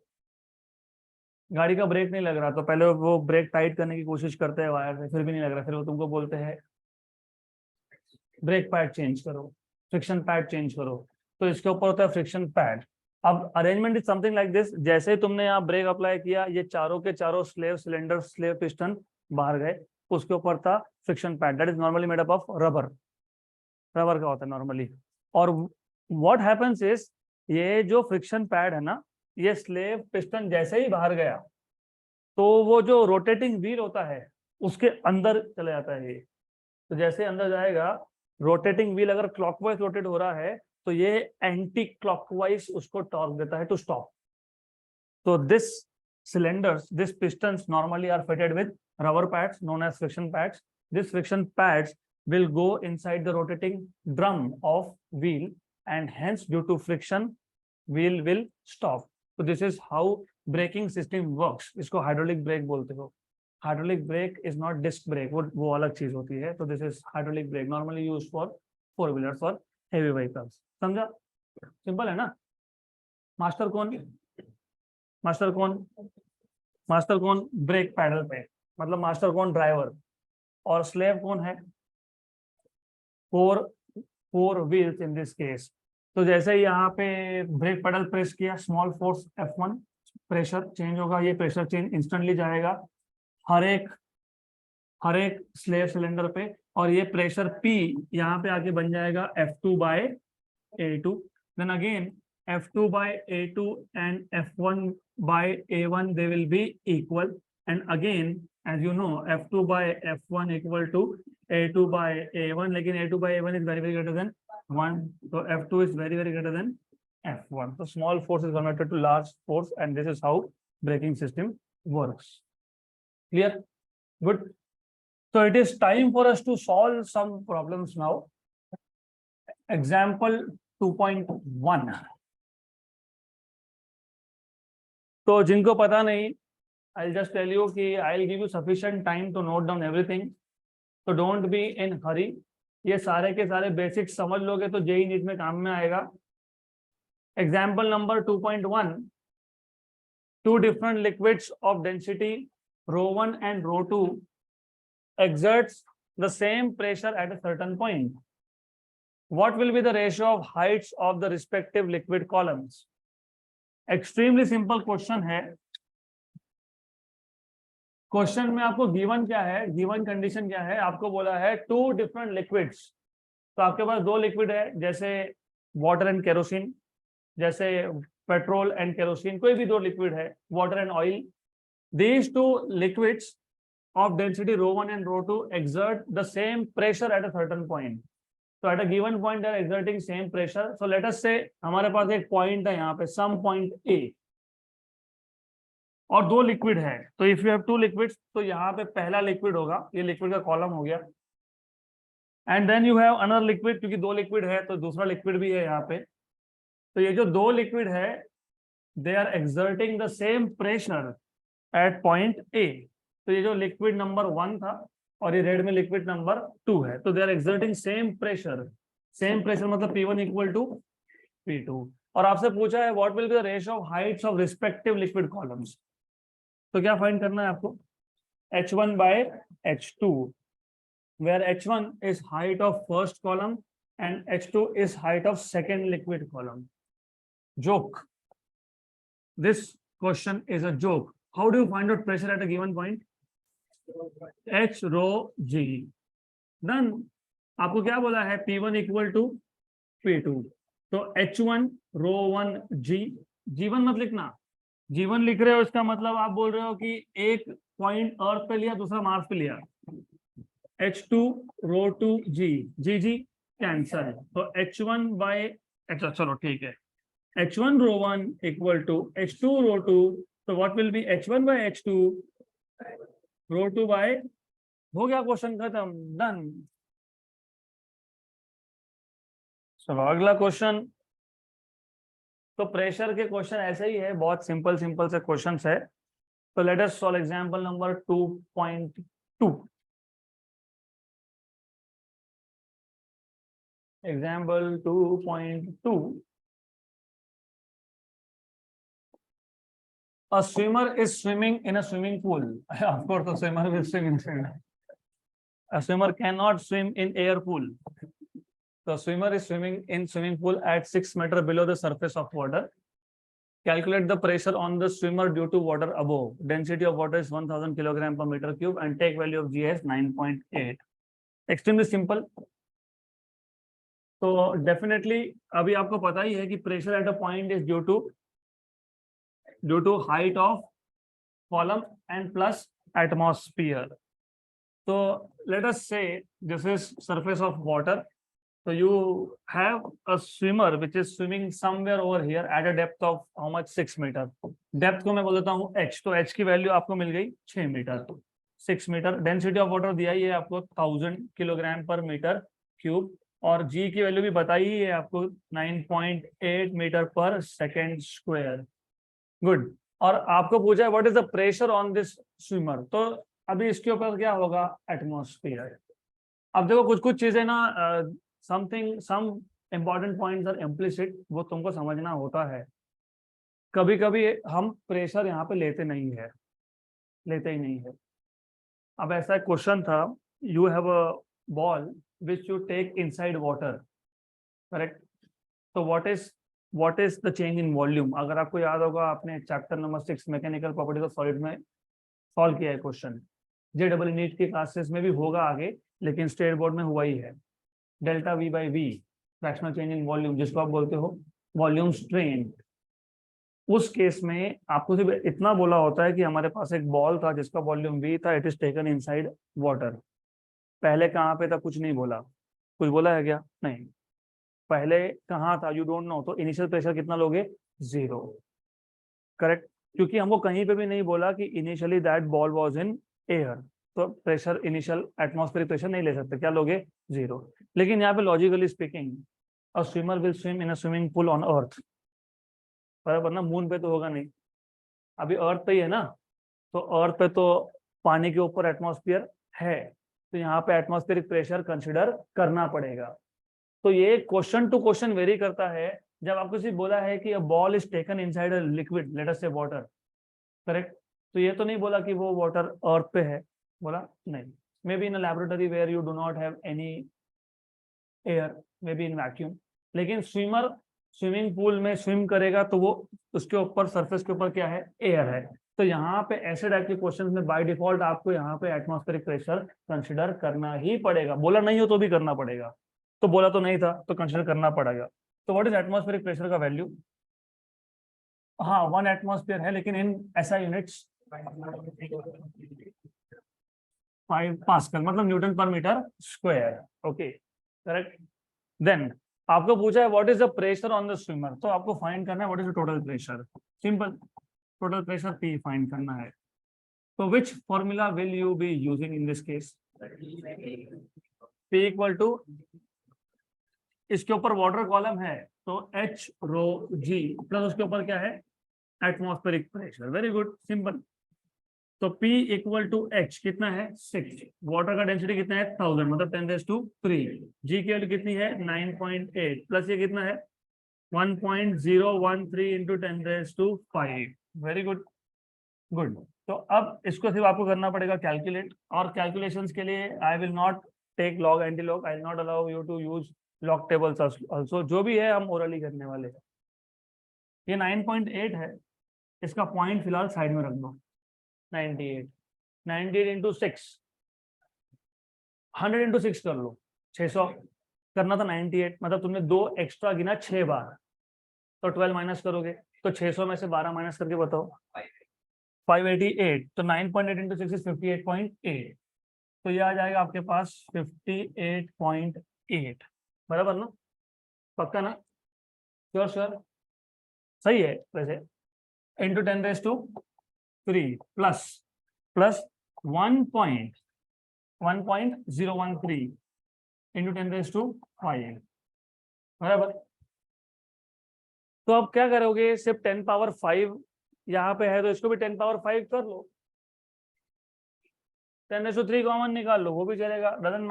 गाड़ी का ब्रेक नहीं लग रहा तो पहले वो ब्रेक टाइट करने की कोशिश करते हैं वायर से, फिर भी नहीं लग रहा, फिर वो तुमको बोलते हैं ब्रेक पैड चेंज करो, फ्रिक्शन पैड चेंज करो। तो इसके ऊपर होता है फ्रिक्शन पैड। अब arrangement is something like this, जैसे ही तुमने यहाँ ब्रेक अप्लाई किया ये चारों के चारों स्लेव सिलेंडर स्लेव पिस्टन बाहर गए, उसके ऊपर था friction pad that is normally made up of rubber, rubber का होता है नॉर्मली। और व्हाट हैपेंस इज ये जो फ्रिक्शन पैड है ना, ये स्लेव पिस्टन जैसे ही बाहर गया तो वो जो रोटेटिंग व्हील होता है उसके अंदर चले जाता है ये। तो जैसे अंदर जाएगा, रोटेटिंग व्हील अगर क्लॉकवाइज रोटेट हो रहा है तो ये एंटी क्लॉकवाइज उसको टॉर्क देता है टू स्टॉप। तो this cylinders, these pistons normally are fitted with rubber pads known as friction pads. These friction pads will go inside the rotating drum of wheel, and hence due to friction wheel will stop. So this is how braking system works. इसको hydraulic brake बोलते हो। Hydraulic brake is not disc brake, वो अलग चीज होती है। तो this is hydraulic brake normally use for four wheelers और हेवी व्हीकल्स। समझा? सिंपल है ना। मास्टर कौन? मास्टर कौन? मास्टर कौन ब्रेक पैडल पे, मतलब मास्टर कौन ड्राइवर, और स्लेव कौन है? Four four wheels in this case. तो जैसे ही यहाँ पे ब्रेक पेडल प्रेस किया, small force F1, pressure change होगा, ये प्रेशर चेंज इंस्टेंटली जाएगा हर एक स्लेव सिलेंडर पे, और ये प्रेशर P यहाँ पे आके बन जाएगा F2/A2। Then again F2/A2 and F1/A1 they will be equal, and again as you know F2/F1 equal to A2/A1, लेकिन A2/A1 is very greater than 1, so F2 is very greater than F1, so small force is converted to large force, and this is how braking system works. Clear? Good. So it is time for us to solve some problems now. Example 2.1. तो जिनको पता नहीं, I'll just tell you कि I'll give you sufficient time to note down everything. So don't be in hurry. ये सारे के सारे बेसिक्स समझ लोगे तो जेई नीट में काम में आएगा। Example number 2.1. Two different liquids of density ρ1 and ρ2 exerts the same pressure at a certain point. What will be the ratio of heights of the respective liquid columns? Extremely simple question है। क्वेश्चन में आपको गिवन क्या है, गिवन कंडीशन क्या है, आपको बोला है टू डिफरेंट लिक्विड्स। तो आपके पास दो लिक्विड है, जैसे वाटर एंड केरोसिन, जैसे पेट्रोल एंड केरोसिन, कोई भी दो लिक्विड है, water and oil. These two liquids of density ρ1 and ρ2 exert the same pressure at a certain point. So at a given point they are exerting same pressure. So let us say हमारे पास एक पॉइंट है यहाँ पे, some point A, और दो लिक्विड है। तो if you have two liquids, तो यहाँ पे पहला लिक्विड होगा, ये लिक्विड का कॉलम हो गया, and then you have another liquid, क्योंकि दो लिक्विड है तो दूसरा लिक्विड भी है यहाँ पे। तो ये जो दो लिक्विड है, they are exerting the same pressure at point A. तो ये जो लिक्विड नंबर 1 था और ये रेड में लिक्विड नंबर 2 है, तो they are exerting same pressure मतलब P1 इक्वल टू P2। और आपसे पूछा है what will be the ratio of heights of respective liquid columns. तो क्या फाइंड करना है आपको? H1/H2, where H1 is height of first column and H2 is height of second liquid column. Joke. This question is a joke. How do you find out pressure at a given point? H rho G. Then आपको क्या बोला है? P1 equal to P2। तो H1 ρ1 G, G1 मत लिखना, G1 लिख रहे हो इसका मतलब आप बोल रहे हो कि एक पॉइंट अर्थ पे लिया, दूसरा मार्स पे लिया। H2 ρ2 G, G कैंसल, तो H1/, चलो ठीक है, H1 ρ1 इक्वल टू H2 ρ2, तो व्हाट विल बी H1/H2 ρ2/, हो गया क्वेश्चन खत्म, डन। चलो अगला क्वेश्चन। तो प्रेशर के क्वेश्चन ऐसे ही है, बहुत सिंपल से क्वेश्चंस है। तो let us solve example number 2.2। Example 2.2। A swimmer is swimming in a swimming pool. Of course, the swimmer will swim in swimming. A swimmer cannot swim in air pool. The swimmer is swimming in swimming pool at 6 meters below the surface of water. Calculate the pressure on the swimmer due to water above. Density of water is 1000 kilogram per meter cube and take value of G as 9.8. Extremely simple. तो डेफिनेटली अभी आपको पता ही है कि pressure at a point is due to height of column and plus atmosphere. तो let us say this is surface of water. So you have a swimmer which is swimming somewhere over here at a depth of how much? 6 meter. Depth को मैं बोल देता हूँ h, तो h की वैल्यू आपको मिल गई 6 metre, 6 metre. Density of water दिया ही है आपको 1000 किलोग्राम पर मीटर क्यूब, और g की वैल्यू भी बताई ही है आपको 9.8 metre per second square. Good. और आपको पूछा है what is the pressure on this swimmer. तो अभी इसके ऊपर क्या होगा, एटमॉस्फेयर। अब देखो कुछ कुछ चीजें ना, some important points are implicit, वो तुमको समझना होता है। कभी कभी हम प्रेशर यहाँ पे लेते नहीं है, लेते ही नहीं है। अब ऐसा एक क्वेश्चन था, you have a ball which you take inside water, correct. तो what is the change in volume. अगर आपको याद होगा, आपने chapter number 6 mechanical properties of solid में सॉल्व किया है क्वेश्चन। JEE नीट की क्लासेस में भी होगा आगे, लेकिन स्टेट बोर्ड में हुआ ही है। Delta V by V, fractional change in volume, जिसको आप बोलते हो वॉल्यूम स्ट्रेन। उस केस में आपको सिर्फ इतना बोला होता है कि हमारे पास एक बॉल था जिसका वॉल्यूम V था, it is taken inside water. पहले कहाँ पे था, कुछ नहीं बोला। कुछ बोला है क्या, नहीं। पहले कहाँ था, यू डोंट नो, तो इनिशियल प्रेशर कितना लोगे, 0, करेक्ट। क्योंकि हमको कहीं पे भी नहीं बोला कि initially that ball was in air, तो प्रेशर इनिशियल एटमॉस्फेरिक प्रेशर नहीं ले सकते, क्या लोगे, 0। लेकिन यहाँ पे logically speaking, a swimmer will swim in a swimming pool on earth, बराबर ना, मून पे तो होगा नहीं, अभी अर्थ पे ही है ना। तो अर्थ पे तो पानी के ऊपर एटमॉस्फेयर है, तो यहाँ पे एटमॉस्फेरिक प्रेशर कंसिडर करना पड़ेगा। तो ये क्वेश्चन टू क्वेश्चन वेरी करता है। जब आपको सिर्फ बोला है कि a ball is taken inside a liquid, late us से वाटर, करेक्ट, तो ये तो नहीं बोला कि वो वाटर अर्थ पे है, बोला नहीं। May be in a laboratory where you do not have any air, may be in vacuum. लेकिन स्विमर स्विमिंग पूल में स्विम करेगा तो वो उसके ऊपर सरफेस के ऊपर क्या है, एयर है। तो यहाँ पे ऐसे टाइप के क्वेश्चन में बाय डिफॉल्ट आपको यहाँ पे एटमॉस्फेरिक प्रेशर कंसिडर करना ही पड़ेगा, बोला नहीं हो तो भी करना पड़ेगा। तो बोला तो नहीं था तो कंसिडर करना पड़ेगा। तो व्हाट इज एटमॉस्फेरिक प्रेशर का वैल्यू, हाँ 1 एटमॉस्फेयर है, लेकिन इन SI यूनिट्स 5 पास्कल, मतलब newton per metre square, okay, correct. Then आपको पूछा है what is the pressure on the swimmer, तो आपको फाइंड करना है what is the total pressure, simple, total pressure P find करना है। तो which formula will you be using in this case, P equal to, इसके ऊपर वाटर कॉलम है तो H रो G प्लस उसके ऊपर क्या है, atmospheric pressure, very good, simple. तो P इक्वल टू H कितना है, 6, वाटर का डेंसिटी कितना है 1000, मतलब 10⁻3, G की वैल्यू कितनी है 9.8, प्लस ये कितना है 1.013 इंटू 10⁵, वेरी गुड, गुड। तो अब इसको सिर्फ आपको करना पड़ेगा कैलकुलेट, और कैलकुलेशंस के लिए I will not take log anti log, I will not allow you to use log tables also, जो भी है हम ओरली करने वाले हैं। ये 9.8 है, इसका पॉइंट फिलहाल साइड में रख दो, 98, 98 इंटू 6, 100 इंटू 6 कर लो, 600 करना था 98, मतलब तुमने 2 एक्स्ट्रा गिना 6 बार, तो 12 माइनस करोगे तो 600 में से 12 माइनस करके बताओ, 588, तो 9.8 इंटू 6 इज 58.8, तो ये आ जाएगा आपके पास 58.8, बराबर ना, पक्का ना, श्योर श्योर, सही है वैसे, इंटू 10⁻³ प्लस प्लस 1.013 इंटू 10⁻5, बराबर। तो अब क्या करोगे, सिर्फ 10⁻5 यहाँ पे है तो इसको भी 10⁻5 कर लो, 10⁻³ कॉमन निकाल लो, वो भी चलेगा, doesn't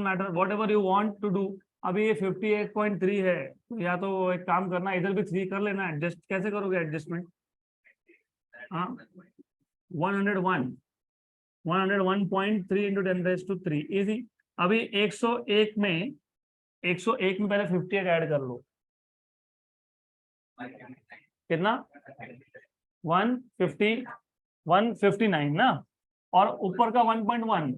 matter whatever you want to do. अभी ये 58.3 है, तो या तो एक काम करना, इधर भी 3 कर लेना एडजस्ट, कैसे करोगे एडजस्टमेंट, हाँ 101.3 इंटू 10⁻³ इजी। अभी 101 में पहले 58 ऐड कर लो, कितना 150 159 ना, और ऊपर का 1.1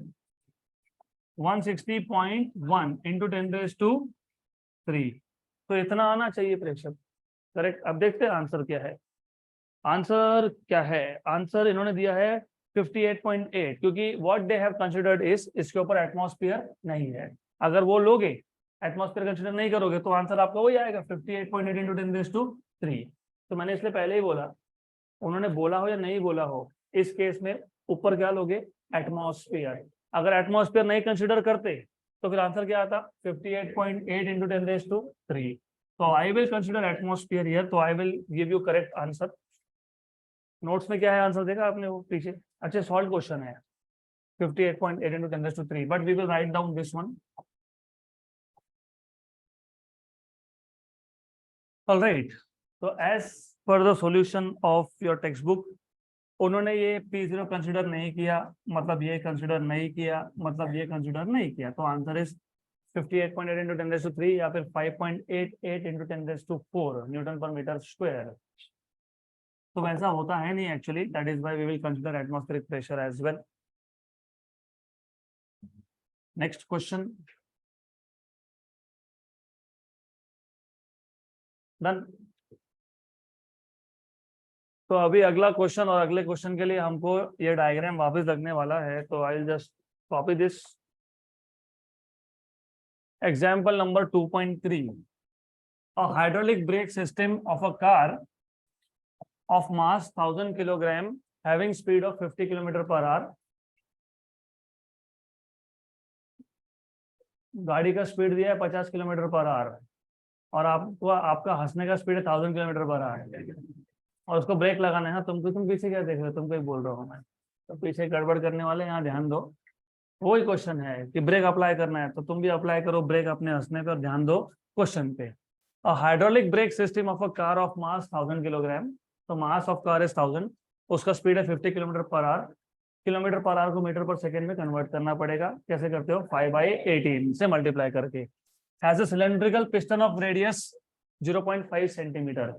160.1 इंटू 10⁻3, तो इतना आना चाहिए प्रेशर, करेक्ट। अब देखते हैं आंसर क्या है, आंसर क्या है, आंसर इन्होंने दिया है 58.8, क्योंकि what they have considered is, इसके ऊपर एटमॉस्फेयर नहीं है। अगर वो लोगे, एटमॉस्फेयर कंसिडर नहीं करोगे, तो आंसर आपका वही आएगा 58.8 इंटू 10⁻3। तो मैंने इसलिए पहले ही बोला, उन्होंने बोला हो या नहीं बोला हो, इस केस में ऊपर क्या लोगे, एटमॉस्फेयर। अगर एटमॉस्फेयर नहीं कंसिडर करते तो फिर आंसर क्या आता, 58.8 इंटू 10⁻3। तो I will consider atmosphere here, तो I will give you correct answer. Notes में क्या है आंसर देखा आपने वो पीछे? अच्छा सॉल्व क्वेश्चन है 58.8 into 10⁻³ but we will write down this one. All right, so as per the solution of your textbook, उन्होंने ये P0 कंसिडर नहीं किया, मतलब ये कंसिडर नहीं किया, मतलब ये कंसिडर नहीं किया, तो आंसर इज 58.8 into 10⁻³ या फिर 5.88 into 10⁻⁴ newton per metre square. तो वैसा होता है नहीं actually, that is why we will consider atmospheric pressure as well. Next question done. तो अभी अगला क्वेश्चन, और अगले क्वेश्चन के लिए हमको ये डायग्राम वापस लगने वाला है, तो I will just copy this. Example number 2.3, a hydraulic brake system of a car of mass 1000 kilogram having speed of 50 km/h। गाड़ी का स्पीड दिया है 50 km/h और आपको आपका हंसने का स्पीड है 1000 km/h और उसको ब्रेक लगाना है। तुम पीछे क्या देख रहे हो? तुमको ही बोल रहा हूँ मैं, तो पीछे गड़बड़ करने वाले यहाँ ध्यान दो। वही क्वेश्चन है कि ब्रेक अप्लाई करना है, तो तुम भी अप्लाई करो ब्रेक अपने हंसने पे और ध्यान दो क्वेश्चन पे। A hydraulic brake system of a car of mass 1000 kilogram, तो मास ऑफ कार इज 1000, उसका स्पीड है 50 km/h। km/h को मीटर पर सेकेंड में कन्वर्ट करना पड़ेगा। कैसे करते हो? 5/18 से मल्टीप्लाई करके। Has a cylindrical piston of radius 0.5 centimetre.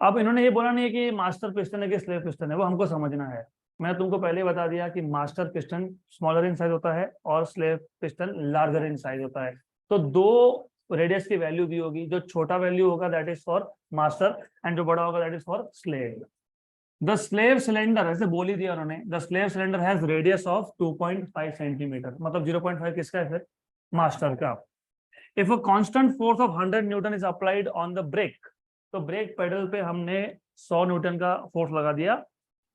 अब इन्होंने ये बोला नहीं है कि मास्टर पिस्टन है कि स्लेव पिस्टन है, वो हमको समझना है। मैंने तुमको पहले बता दिया कि master piston smaller in size होता है और slave piston larger in size होता है। तो दो रेडियस की वैल्यू दी होगी, जो छोटा वैल्यू होगा that is for master and जो बड़ा होगा that is for slave. The slave cylinder, ऐसे बोल ही दिया उन्होंने, the slave cylinder has radius of 2.5 centimetre, मतलब 0.5 किसका है फिर? मास्टर का। If a constant force of 100 newton is applied on the brake, तो ब्रेक पेडल पे हमने 100 न्यूटन का फोर्स लगा दिया।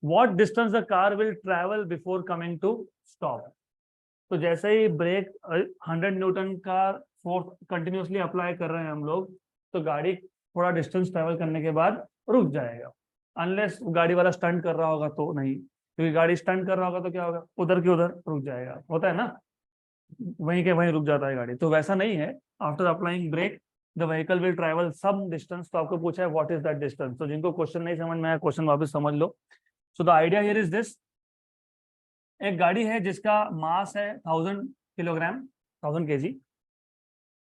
What distance the car will travel before coming to stop, तो जैसे ही ब्रेक 100 न्यूटन का फोर्स कंटिन्यूसली अप्लाई कर रहे हैं हम लोग, तो गाड़ी थोड़ा डिस्टेंस ट्रैवल करने के बाद रुक जाएगा। अनलेस गाड़ी वाला स्टंट कर रहा होगा तो नहीं, क्योंकि गाड़ी स्टंट कर रहा होगा तो क्या होगा? उधर की उधर रुक जाएगा, होता है ना, वहीं के वहीं रुक जाता है गाड़ी। तो वैसा नहीं है, after applying brake the vehicle will travel some distance. तो आपको पूछा है व्हाट इज दैट डिस्टेंस, तो जिनको क्वेश्चन नहीं समझ में आया क्वेश्चन वापस समझ लो। So the idea here is this, एक गाड़ी है जिसका मास है 1000 kilogram, 1000 kg।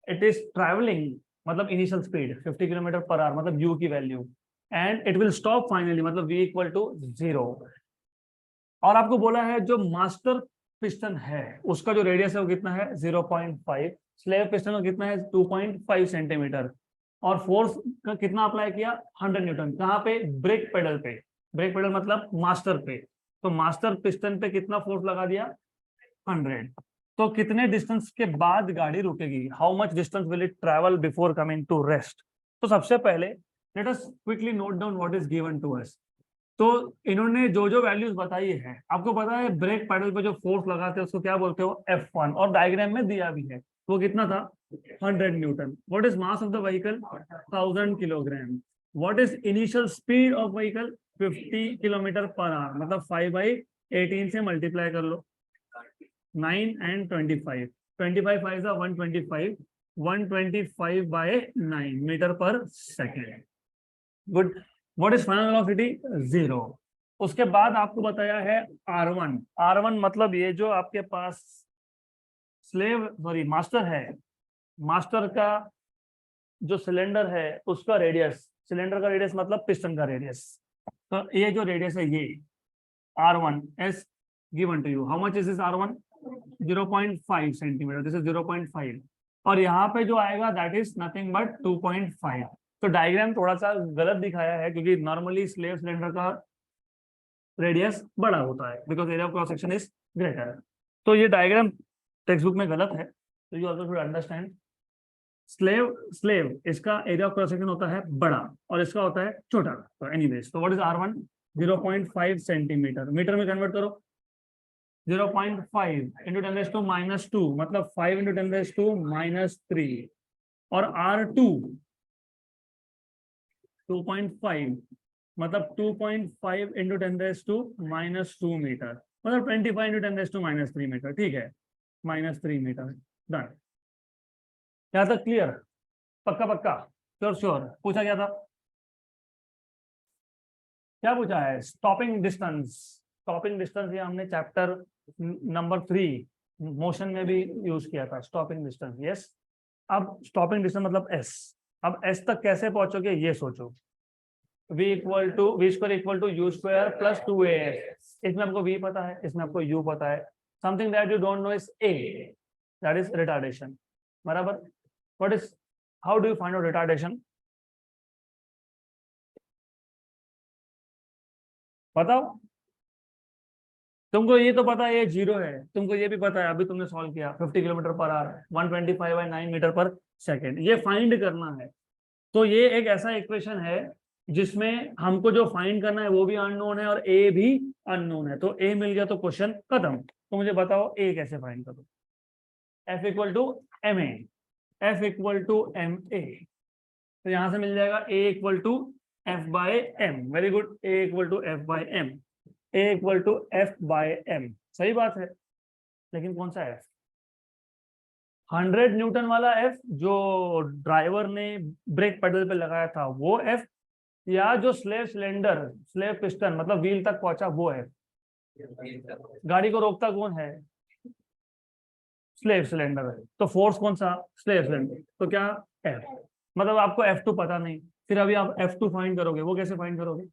It is travelling, मतलब इनिशियल स्पीड 50 km/h, मतलब u की value, and it will stop finally, मतलब v = 0। और आपको बोला है जो मास्टर पिस्टन है उसका जो रेडियस है वो कितना है? 0.5। स्लेव पिस्टन का कितना है? 2.5 सेंटीमीटर। और फोर्स का कितना अप्लाई किया? 100 न्यूटन। कहाँ पे? ब्रेक पेडल पे। ब्रेक पेडल मतलब मास्टर पे। तो मास्टर पिस्टन पे कितना फोर्स लगा दिया? 100। तो कितने डिस्टेंस के बाद गाड़ी रुकेगी? How much distance will it travel before coming to rest? तो सबसे पहले let us quickly note down what is given to us. तो इन्होंने जो जो वैल्यूज बताई है, आपको पता है ब्रेक पैडल पे जो फोर्स लगाते हैं उसको क्या बोलते हो? F1, और डायग्राम में दिया भी है। वो कितना था? 100 Newton. What is mass of the vehicle? 1000 kilogram. What is initial speed of vehicle? 50 km/h, मतलब 5/18 से मल्टीप्लाई कर लो। 9 and 25, 25 5 is 125, 125/9 metre per second. Good. What is final velocity? 0। उसके बाद आपको बताया है R1। R1 मतलब ये जो आपके पास मास्टर है, मास्टर का जो सिलेंडर है उसका रेडियस, सिलेंडर का रेडियस मतलब पिस्टन का रेडियस। तो ये जो रेडियस है ये R1 is given to you. How much is this R1? 0.5 centimetre. This is 0.5। और यहाँ पे जो आएगा दैट इज नथिंग बट 2.5। तो डायग्राम थोड़ा सा गलत दिखाया है क्योंकि नॉर्मली स्लेव सिलेंडर का रेडियस बड़ा होता है because area of cross section is greater. तो ये डायग्राम टेक्स्ट बुक में गलत है, तो you also should understand. Slave इसका एरिया ऑफ क्रॉस सेक्शन होता है बड़ा और इसका होता है छोटा। तो एनीवेज, तो what is R1? 0.5 centimetre. Metre में कन्वर्ट करो, 0.5 into 10⁻², मतलब 5 into 10⁻³ और R2 2.5 मतलब 2.5 इंटू 10⁻⁻² मीटर, मतलब 25 इंटू 10⁻³ मीटर, ठीक है, -3 मीटर। डन, यहाँ तक क्लियर? पक्का पक्का, श्योर श्योर। पूछा क्या था, क्या पूछा है? Stopping distance. स्टॉपिंग डिस्टेंस ये हमने चैप्टर नंबर 3 मोशन में भी यूज किया था, स्टॉपिंग डिस्टेंस। यस, अब स्टॉपिंग डिस्टेंस मतलब एस। अब एस तक कैसे पहुंचोगे ये सोचो। v² plus 2as। इसमें आपको v पता है, इसमें आपको u पता है। Something that you don't know is a, that is retardation. बराबर। What is, how do you find out retardation? बताओ। तुमको ये तो पता है ये 0 है, तुमको ये भी पता है, अभी तुमने सॉल्व किया 50 kilometre per hour, 125/9 metre per second, ये फाइंड करना है। तो ये एक ऐसा इक्वेशन है जिसमें हमको जो फाइंड करना है वो भी अननोन है और ए भी अननोन है। तो ए मिल गया तो क्वेश्चन खत्म। तो मुझे बताओ ए कैसे फाइंड करो। F equal to m a, F equal to m a. तो यहां से मिल जाएगा a equal to F by m. Very good, a equal to F by m, a equal to F by m. सही बात है, लेकिन कौन सा एफ? 100 न्यूटन वाला एफ जो ड्राइवर ने ब्रेक पेडल पे लगाया था वो एफ, या जो स्लेव सिलेंडर, स्लेव पिस्टन मतलब व्हील तक पहुंचा वो है? गाड़ी को रोकता कौन है? स्लेव सिलेंडर है। तो फोर्स कौन सा? Slave cylinder. तो क्या एफ, मतलब आपको F2 पता नहीं, फिर अभी आप F2 फाइंड करोगे, वो कैसे फाइंड करोगे?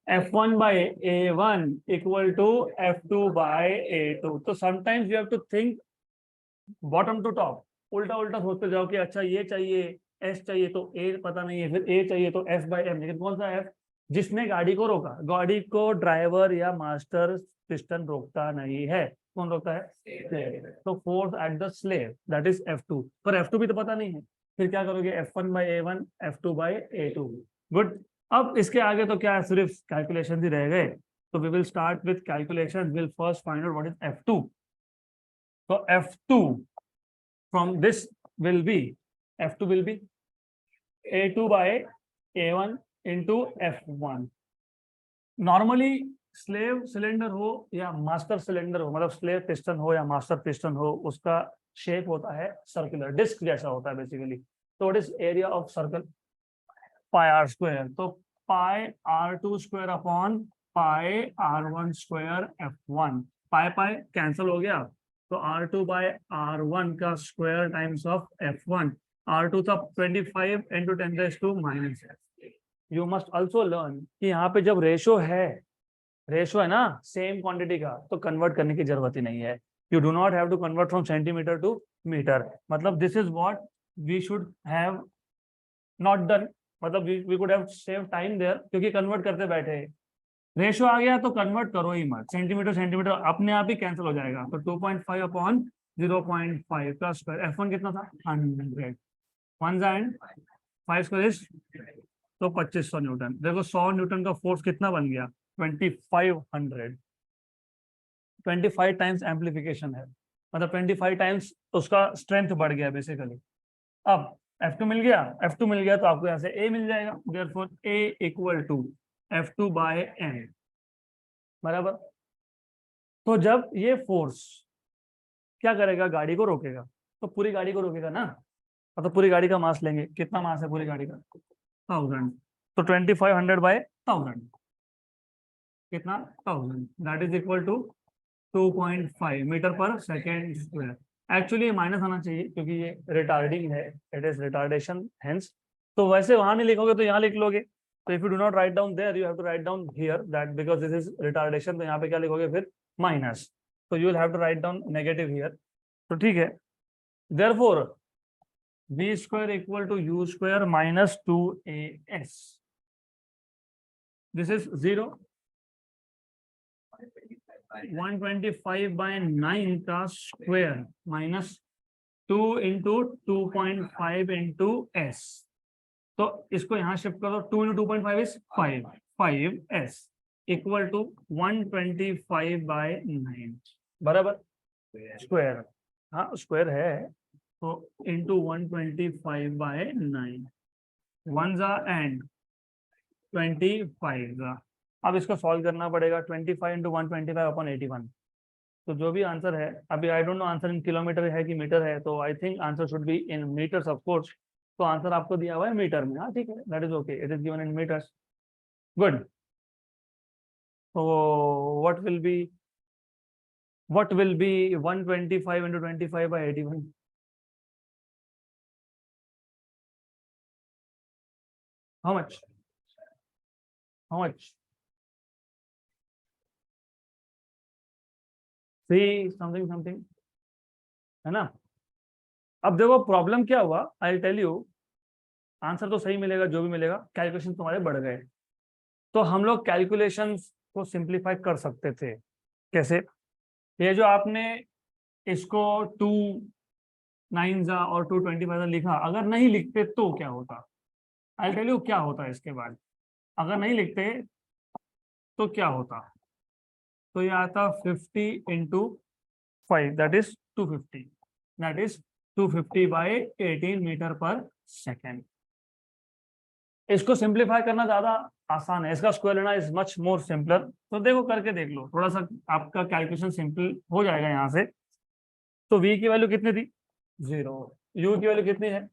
F1/A1 equal to F2/A2। तो sometimes you have to think bottom to top, उल्टा उल्टा सोचते जाओ कि अच्छा ये चाहिए, एस चाहिए तो ए पता नहीं है, फिर ए चाहिए तो एफ बाई एम। लेकिन कौन सा एफ? जिसने गाड़ी को रोका। गाड़ी को ड्राइवर या मास्टर पिस्टन रोकता नहीं है। कौन रोकता है? स्लेव। तो force at the slave that is F2। पर F2 भी तो पता नहीं है, फिर क्या करोगे? F1/A1, F2/A2। गुड। अब इसके आगे तो क्या है, सिर्फ कैलकुलेशन ही रह गए। तो we will start with calculation. Will first find out what is F2। तो F2 from this will be, F2 will be A2/A1 into F1। Normally slave cylinder हो या मास्टर सिलेंडर हो, मतलब स्लेव पिस्टन हो या मास्टर पिस्टन हो, उसका शेप होता है सर्कुलर, डिस्क जैसा होता है बेसिकली। तो it is area of circle πr²। तो πr2² अपॉन πr1² F1। पाई पाई कैंसिल हो गया, तो R2/R1 का square times of F1। R2 था 25 into 10⁻⁻⁻। You must also learn कि यहाँ पे जब रेशो है ना सेम क्वांटिटी का, तो कन्वर्ट करने की जरूरत ही नहीं है। You do not have to convert from centimetre to metre. मतलब this is what we should have not done, मतलब we could have save time there, क्योंकि कन्वर्ट करते बैठे। रेशो आ गया तो कन्वर्ट करो ही मत, सेंटीमीटर सेंटीमीटर अपने आप ही कैंसिल हो जाएगा। तो 2.5 अपॉन 0.5 का स्क्वायर। F1 कितना था? 100। 1 एंड 5 स्क्वायर, तो 2500 न्यूटन। देखो 100 न्यूटन का फोर्स कितना बन गया? 2500। 25 टाइम्स एम्पलीफिकेशन है, मतलब 25 टाइम्स उसका स्ट्रेंथ बढ़ गया बेसिकली। अब F2 मिल गया, F2 मिल गया तो आपको यहाँ से A मिल जाएगा। Therefore A equal to F2/m। बराबर। तो जब ये फोर्स क्या करेगा? गाड़ी को रोकेगा। तो पूरी गाड़ी को रोकेगा ना, मतलब पूरी गाड़ी का मास लेंगे। कितना मास है पूरी गाड़ी का? 1000। तो 2500/1000 कितना? 1000। That is equal to 2.5 metre per second square. Actually minus आना चाहिए क्योंकि ये रिटार्डिंग है, इट इज रिटार्डेशन हेंस। तो वैसे वहां नहीं लिखोगे तो यहाँ लिख लोगे। तो if you do not write down there, you have to write down here that because this is retardation. तो यहाँ पे क्या लिखोगे फिर? माइनस। तो you will have to write down negative here. तो ठीक है, therefore v² equal to u² minus 2as। This is 0। 125/9 का square minus 2 into 2.5 into s. तो इसको यहां शिफ्ट करो। 2 into 2.5 is 5s equal to 125/9। बराबर। स्क्वायर, हाँ स्क्वायर है। तो इंटू 125/9 1 जा एंड 25। अब इसको सॉल्व करना पड़ेगा। 25 इंटू 125/81। तो जो भी आंसर है, अभी I don't know answer in kilometre है कि मीटर है, तो I think answer should be in metres of course. तो आंसर आपको दिया हुआ है मीटर में। हाँ ठीक है, that is okay, it is given in metres. Good. तो what will be 125 into 25/81? How much? How much? 3 something something, है ना। अब देखो प्रॉब्लम क्या हुआ, आई टेल यू। आंसर तो सही मिलेगा, जो भी मिलेगा, कैलकुलेशन तुम्हारे बढ़ गए। तो हम लोग कैलकुलेशंस को सिंप्लीफाई कर सकते थे। कैसे? ये जो आपने इसको 2 9 और 225 लिखा, अगर नहीं लिखते तो क्या होता? आई टेल यू क्या होता है इसके बाद। अगर नहीं लिखते तो क्या होता? तो ये आता 50 × 5, that is 250। That is 250/18 metre per second. इसको सिंप्लीफाई करना ज्यादा आसान है, इसका स्क्वायर लेना इज मच मोर सिंपलर। तो देखो करके देख लो, थोड़ा सा आपका कैलकुलेशन सिंपल हो जाएगा यहाँ से। तो v की वैल्यू कितनी थी? 0। u की वैल्यू कितनी है?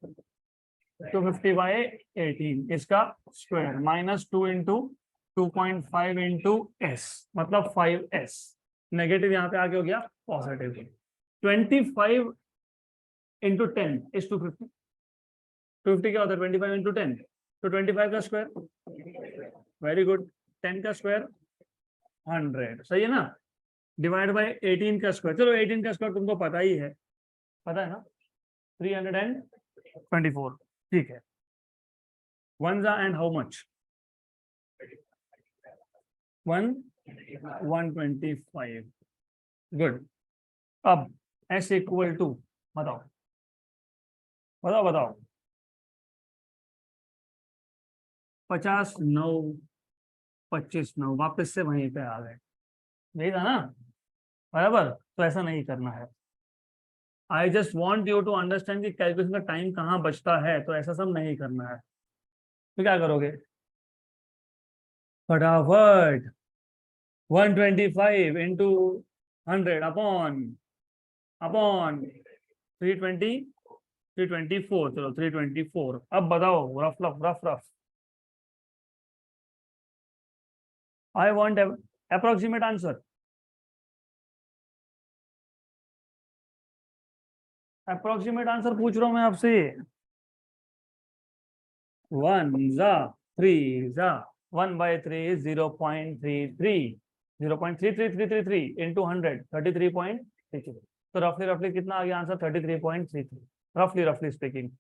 250/18, इसका स्क्वायर -2 इंटू 2.5 इंटू s, मतलब 5s। नेगेटिव यहाँ पे आगे हो गया पॉजिटिव। 25 into 10 is 250। 250 क्या होता है? 25 इंटू 10, तो 25 का स्क्वायर। Very good. 10 का स्क्वायर 100, सही है ना। डिवाइड बाय 18 का स्क्वायर। चलो 18 का स्क्वायर तुमको पता ही है, पता है ना, 324। ठीक है। 1 and how much? 125। गुड। अब s इक्वल टू, बताओ बताओ बताओ, 50 9 25 9, वापस से वहीं पे आ गए। यही था ना, बराबर। तो ऐसा नहीं करना है। I just want you to understand कि कैलकुलेशन का टाइम कहाँ बचता है, तो ऐसा सब नहीं करना है। तो क्या करोगे? फटाफट 125 इंटू 100 अपॉन 324। चलो 324। अब बताओ, rough rough rough rough. I want approximate answer. Approximate answer पूछ रहा हूं मैं आपसे। 1 जा 3 जा 1/3 is 0.33। 0.33333 इंटू 100, 33.33। तो रफली रफली कितना आ गया आंसर? 33.33, रफली रफली स्पीकिंग।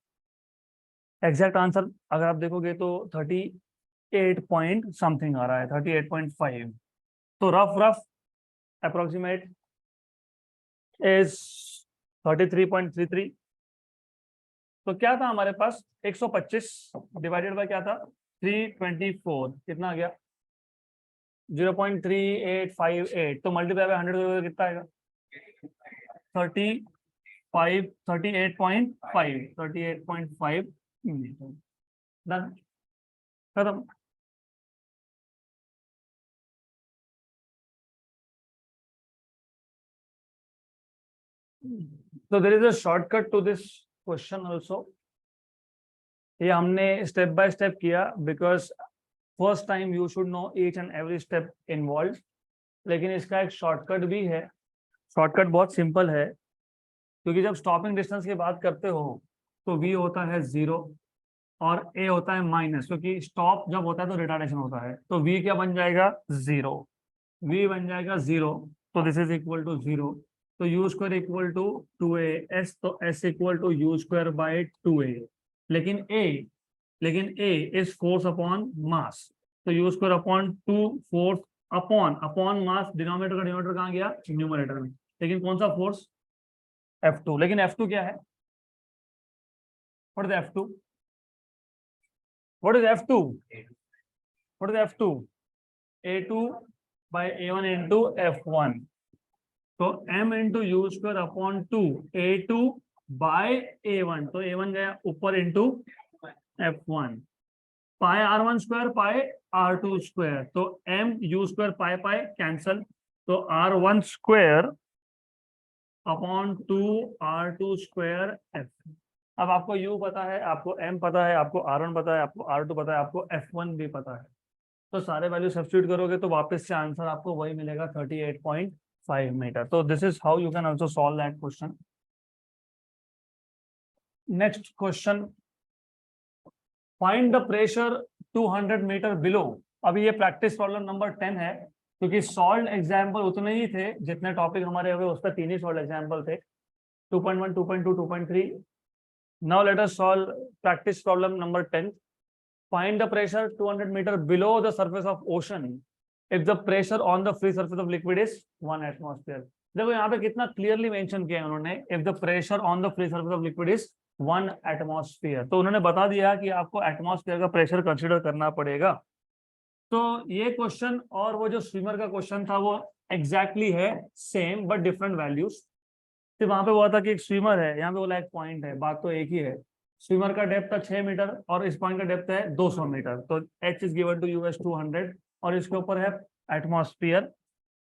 एग्जैक्ट आंसर अगर आप देखोगे तो 38 पॉइंट समथिंग आ रहा है, 38.5। तो रफ रफ अप्रोक्सीमेट इज 33.33। तो क्या था हमारे पास? 125 डिवाइडेड बाय क्या था? 324, कितना आ गया? 0.3858। तो मल्टीप्लाई बाय 100 कितना आएगा? 38.5 डन, खत्म। तो there is a shortcut to this question also. ये हमने स्टेप बाय स्टेप किया because first time you should know each and every step involve. लेकिन इसका एक शॉर्टकट भी है। शॉर्टकट बहुत सिंपल है, क्योंकि जब स्टॉपिंग डिस्टेंस की बात करते हो तो v होता है 0 और a होता है माइनस, क्योंकि स्टॉप जब होता है तो रिटार्डेशन होता है। तो v क्या बन जाएगा? 0। v बन जाएगा 0, तो दिस इज इक्वल टू 0। तो u square equal to 2a s, तो s equal to u square by 2a। लेकिन a is force upon mass, तो u square upon 2 force upon upon mass. Denominator का डिनोमिनेटर कहाँ गया? न्यूमरेटर में। लेकिन कौन सा फोर्स? F2। लेकिन F2 क्या है? What is F2? What is F2? What is F2? A2 by A1 into F1। तो m into u square upon 2 A2 by A1। तो A1 गया ऊपर into F1। Pi R1 square pi R2 square, तो m u square pi pi cancel, तो R1 square upon 2 R2 square f। अब आपको u पता है, आपको m पता है, आपको R1 पता है, आपको R2 पता है, आपको f1 भी पता है, तो सारे वैल्यू सब्स्टिट्यूट करोगे तो वापस से आंसर आपको वही मिलेगा 38.5 मीटर। तो this is how you can also solve that question. Next question, find the pressure 200 metre below. अभी ये प्रैक्टिस प्रॉब्लम नंबर 10 है, क्योंकि सॉल्व एग्जाम्पल उतने ही थे जितने टॉपिक हमारे हुए, उस पर 3 ही सॉल्व एग्जाम्पल थे, 2.1, 2.2, 2.3। Now let us solve practice problem number 10। Find the pressure 200 metre below the surface of ocean if the pressure on the free surface of liquid is 1 atmosphere. देखो यहाँ पे कितना क्लियरली मेंशन किया है उन्होंने, if the pressure on the free surface of liquid is 1 atmosphere, तो उन्होंने बता दिया कि आपको एटमॉस्फेयर का प्रेशर कंसीडर करना पड़ेगा। तो ये क्वेश्चन और वो जो स्विमर का क्वेश्चन था वो एग्जैक्टली है सेम बट डिफरेंट वैल्यूज। तो वहां पे हुआ था कि एक स्विमर है, यहाँ पे बोला एक पॉइंट है, बात तो एक ही है। स्विमर का डेप्थ था 6 मीटर और इस पॉइंट का डेप्थ है 200 मीटर, तो h is given to you as 200 और इसके ऊपर है एटमॉस्फेयर।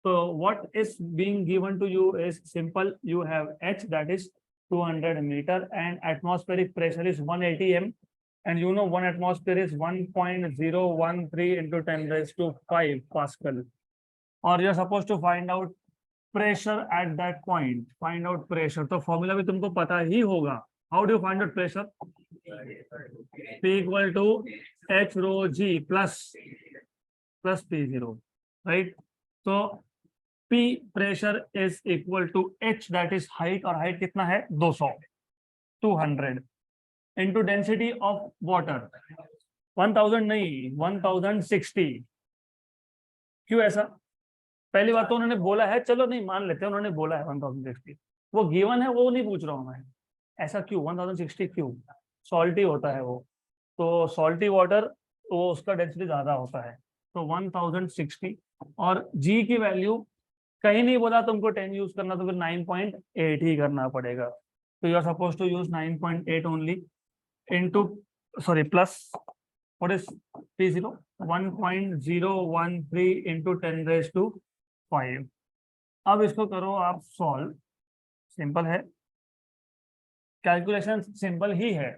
तो what is being given to you is simple, you have h that is 200 metre and atmospheric pressure is 180 m, and you know 1 atmosphere is 1.013 into 10 raised to 5 Pascal, or you're supposed to find out pressure at that point, find out pressure, तो फॉर्मूला भी तुमको पता ही होगा। how do you find out pressure? P equal to h rho g plus P0, right? तो P pressure is equal to h that is height, और height कितना है 200 into density of water 1000 नहीं 1060। क्यों ऐसा? पहली बात तो उन्होंने बोला है, चलो नहीं मान लेते हैं, उन्होंने बोला है 1060, वो गिवन है, वो नहीं पूछ रहा हूं मैं। ऐसा क्यों 1060 क्यों? सॉल्टी होता है वो, तो सॉल्टी वाटर वो उसका डेंसिटी ज्यादा होता है, तो 1060। और जी की वैल्यू कहीं नहीं बोला तुमको 10 यूज करना, तो फिर 9.8 ही करना पड़ेगा। तो you are suppose to use 9.8 only into, sorry, plus what is P0? 1.013 into 10 raised to 5। अब इसको करो आप सॉल्व, सिंपल है, कैलकुलेशन सिंपल ही है।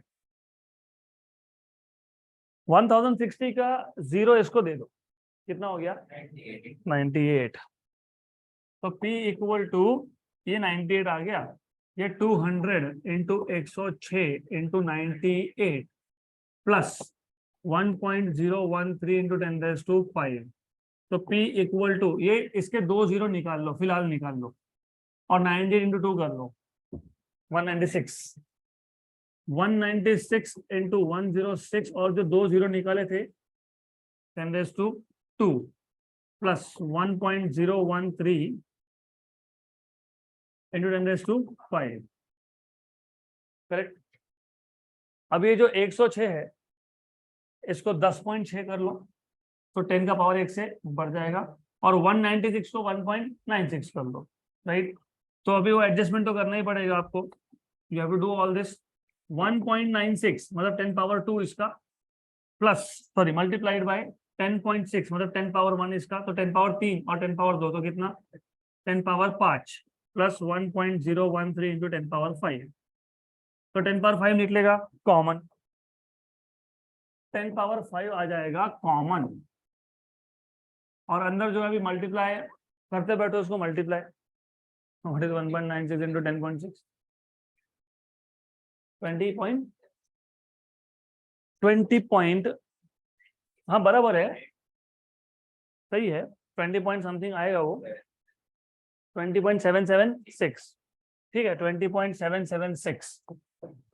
1060 का 0 इसको दे दो, कितना हो गया 98। तो P इक्वल टू ये 98 आ गया, ये 200 into 106 into 98 plus 1.013 into 10 raise to 5। तो P इक्वल टू ये इसके 2 0 निकाल लो, फिलहाल निकाल लो, और 90 इंटू 2 कर लो 196। 196 इंटू 106 और जो 2 0 निकाले थे 10 raise to 2 plus 1.013 into 10 raise to 5, correct. अब ये जो 106 है इसको 10.6 कर लो, तो 10 का पावर 1 से बढ़ जाएगा, और 196 को 1.96 कर लो, राइट। तो अभी वो एडजस्टमेंट तो करना ही पड़ेगा आपको, you have to do all this. 1.96 मतलब 10 पावर 2 इसका, प्लस सॉरी मल्टीप्लाइड बाय 10.6 मतलब 10 पावर 1 इसका, तो 10 पावर 3 और 10 पावर 2 तो कितना 10 पावर 5 प्लस 1.013 इंटू 10 पावर 5, तो 10 पावर 5 निकलेगा कॉमन, 10 पावर 5 आ जाएगा कॉमन, और अंदर जो है अभी मल्टीप्लाई करते बैठो उसको मल्टीप्लाई, व्हाट इज 1.96 इंटू 10.6 20 हाँ बराबर है, सही है, 20 पॉइंट समथिंग आएगा वो, 20.776, ठीक है 20.776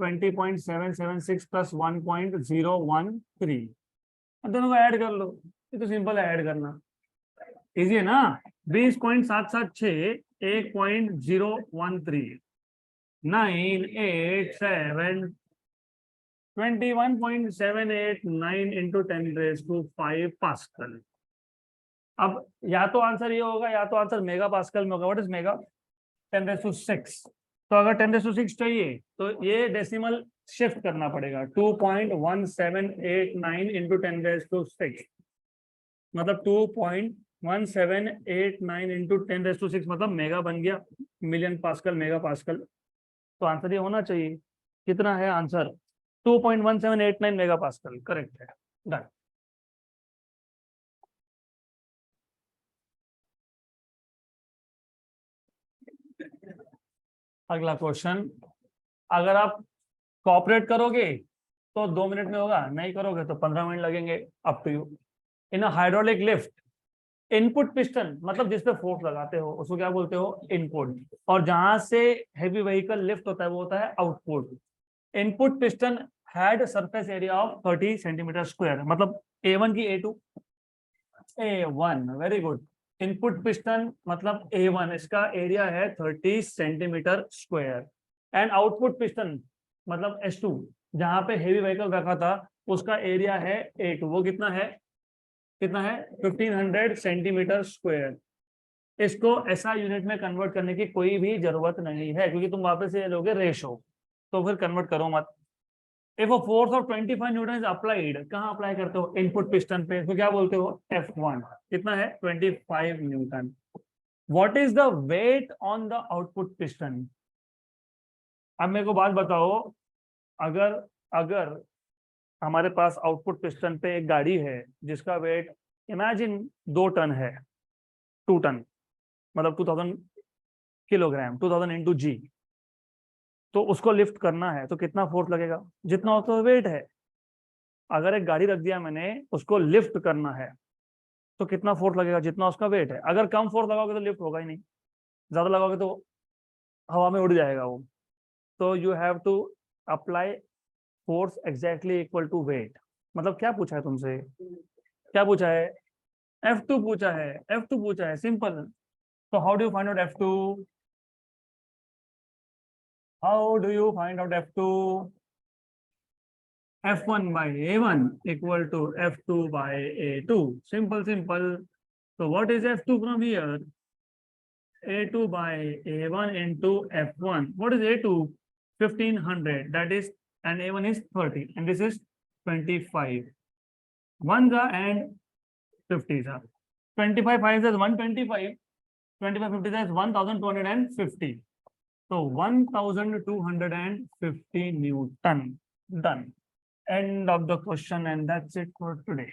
20.776 प्लस 1.013, दोनों को ऐड कर लो, ये तो सिंपल है ऐड करना, इजी है ना। 20.776 1.013 987 21.789 इंटू 10 रेज़ टू 5 पास्कल। अब या तो आंसर ये होगा या तो आंसर मेगा पास्कल में होगा। What is mega? 10 raise to 6। तो अगर 10 रेज़ टू 6 चाहिए तो ये डेसिमल शिफ्ट करना पड़ेगा 2.1789 इंटू 10⁻⁶, मतलब 2.1789 इंटू 10⁻⁶, मतलब मेगा बन गया, मिलियन पास्कल, मेगा पास्कल। तो आंसर ये होना चाहिए, कितना है आंसर? 2.1789 मेगा पास्कल, करेक्ट है। डन। अगला क्वेश्चन, अगर आप कोऑपरेट करोगे तो 2 मिनट में होगा, नहीं करोगे तो 15 मिनट लगेंगे, up to you. In hydraulic lift, input piston मतलब जिस पे फोर्स लगाते हो उसको क्या बोलते हो? इनपुट। और जहां से हेवी व्हीकल लिफ्ट होता है वो होता है output. Input piston had surface area of 30 centimetre square, मतलब A1 की A2, A1, very good. Input piston मतलब A1, इसका एरिया है 30 centimetre square. And output piston मतलब S2, जहां पे हेवी व्हीकल रखा था उसका एरिया है A2, वो कितना है? कितना है? 1500 सेंटीमीटर स्क्वायर। इसको SI यूनिट में कन्वर्ट करने की कोई भी जरूरत नहीं है, क्योंकि तुम वापस से लोगे रेशो, तो फिर कन्वर्ट करो मत। If a force of 25 Newton is applied, कहाँ अप्लाई करते हो? इनपुट पिस्टन पे, तो क्या बोलते हो? F1। कितना है? 25 newton. What is the weight on the output piston? अब मेरे को बात बताओ, अगर अगर हमारे पास आउटपुट पिस्टन पे एक गाड़ी है जिसका वेट इमेजिन 2 टन है, 2 टन, मतलब 2000 किलोग्राम, 2000 इंटू जी, तो उसको लिफ्ट करना है तो कितना फोर्स लगेगा? जितना उसका वेट है। अगर एक गाड़ी रख दिया मैंने, उसको लिफ्ट करना है तो कितना फोर्स लगेगा? जितना उसका वेट है। अगर कम फोर्स लगाओगे तो लिफ्ट होगा ही नहीं, ज्यादा लगाओगे तो हवा में उड़ जाएगा वो। तो you have to apply force exactly equal to weight. मतलब क्या पूछा है तुमसे? क्या पूछा है? F2 पूछा है, F2 पूछा है, सिंपल। तो how do you find out F2? How do you find out F2? F1 by A1 equal to F2 by A2. Simple, simple. So what is F2 from here? A2 by A1 into F1. What is A2? 1500. That is, and A1 is 30. And this is 25. 1 and 50. 25 5 is 125. 25 50 is 1250. So 1250 Newton. Done. End of the question, and that's it for today.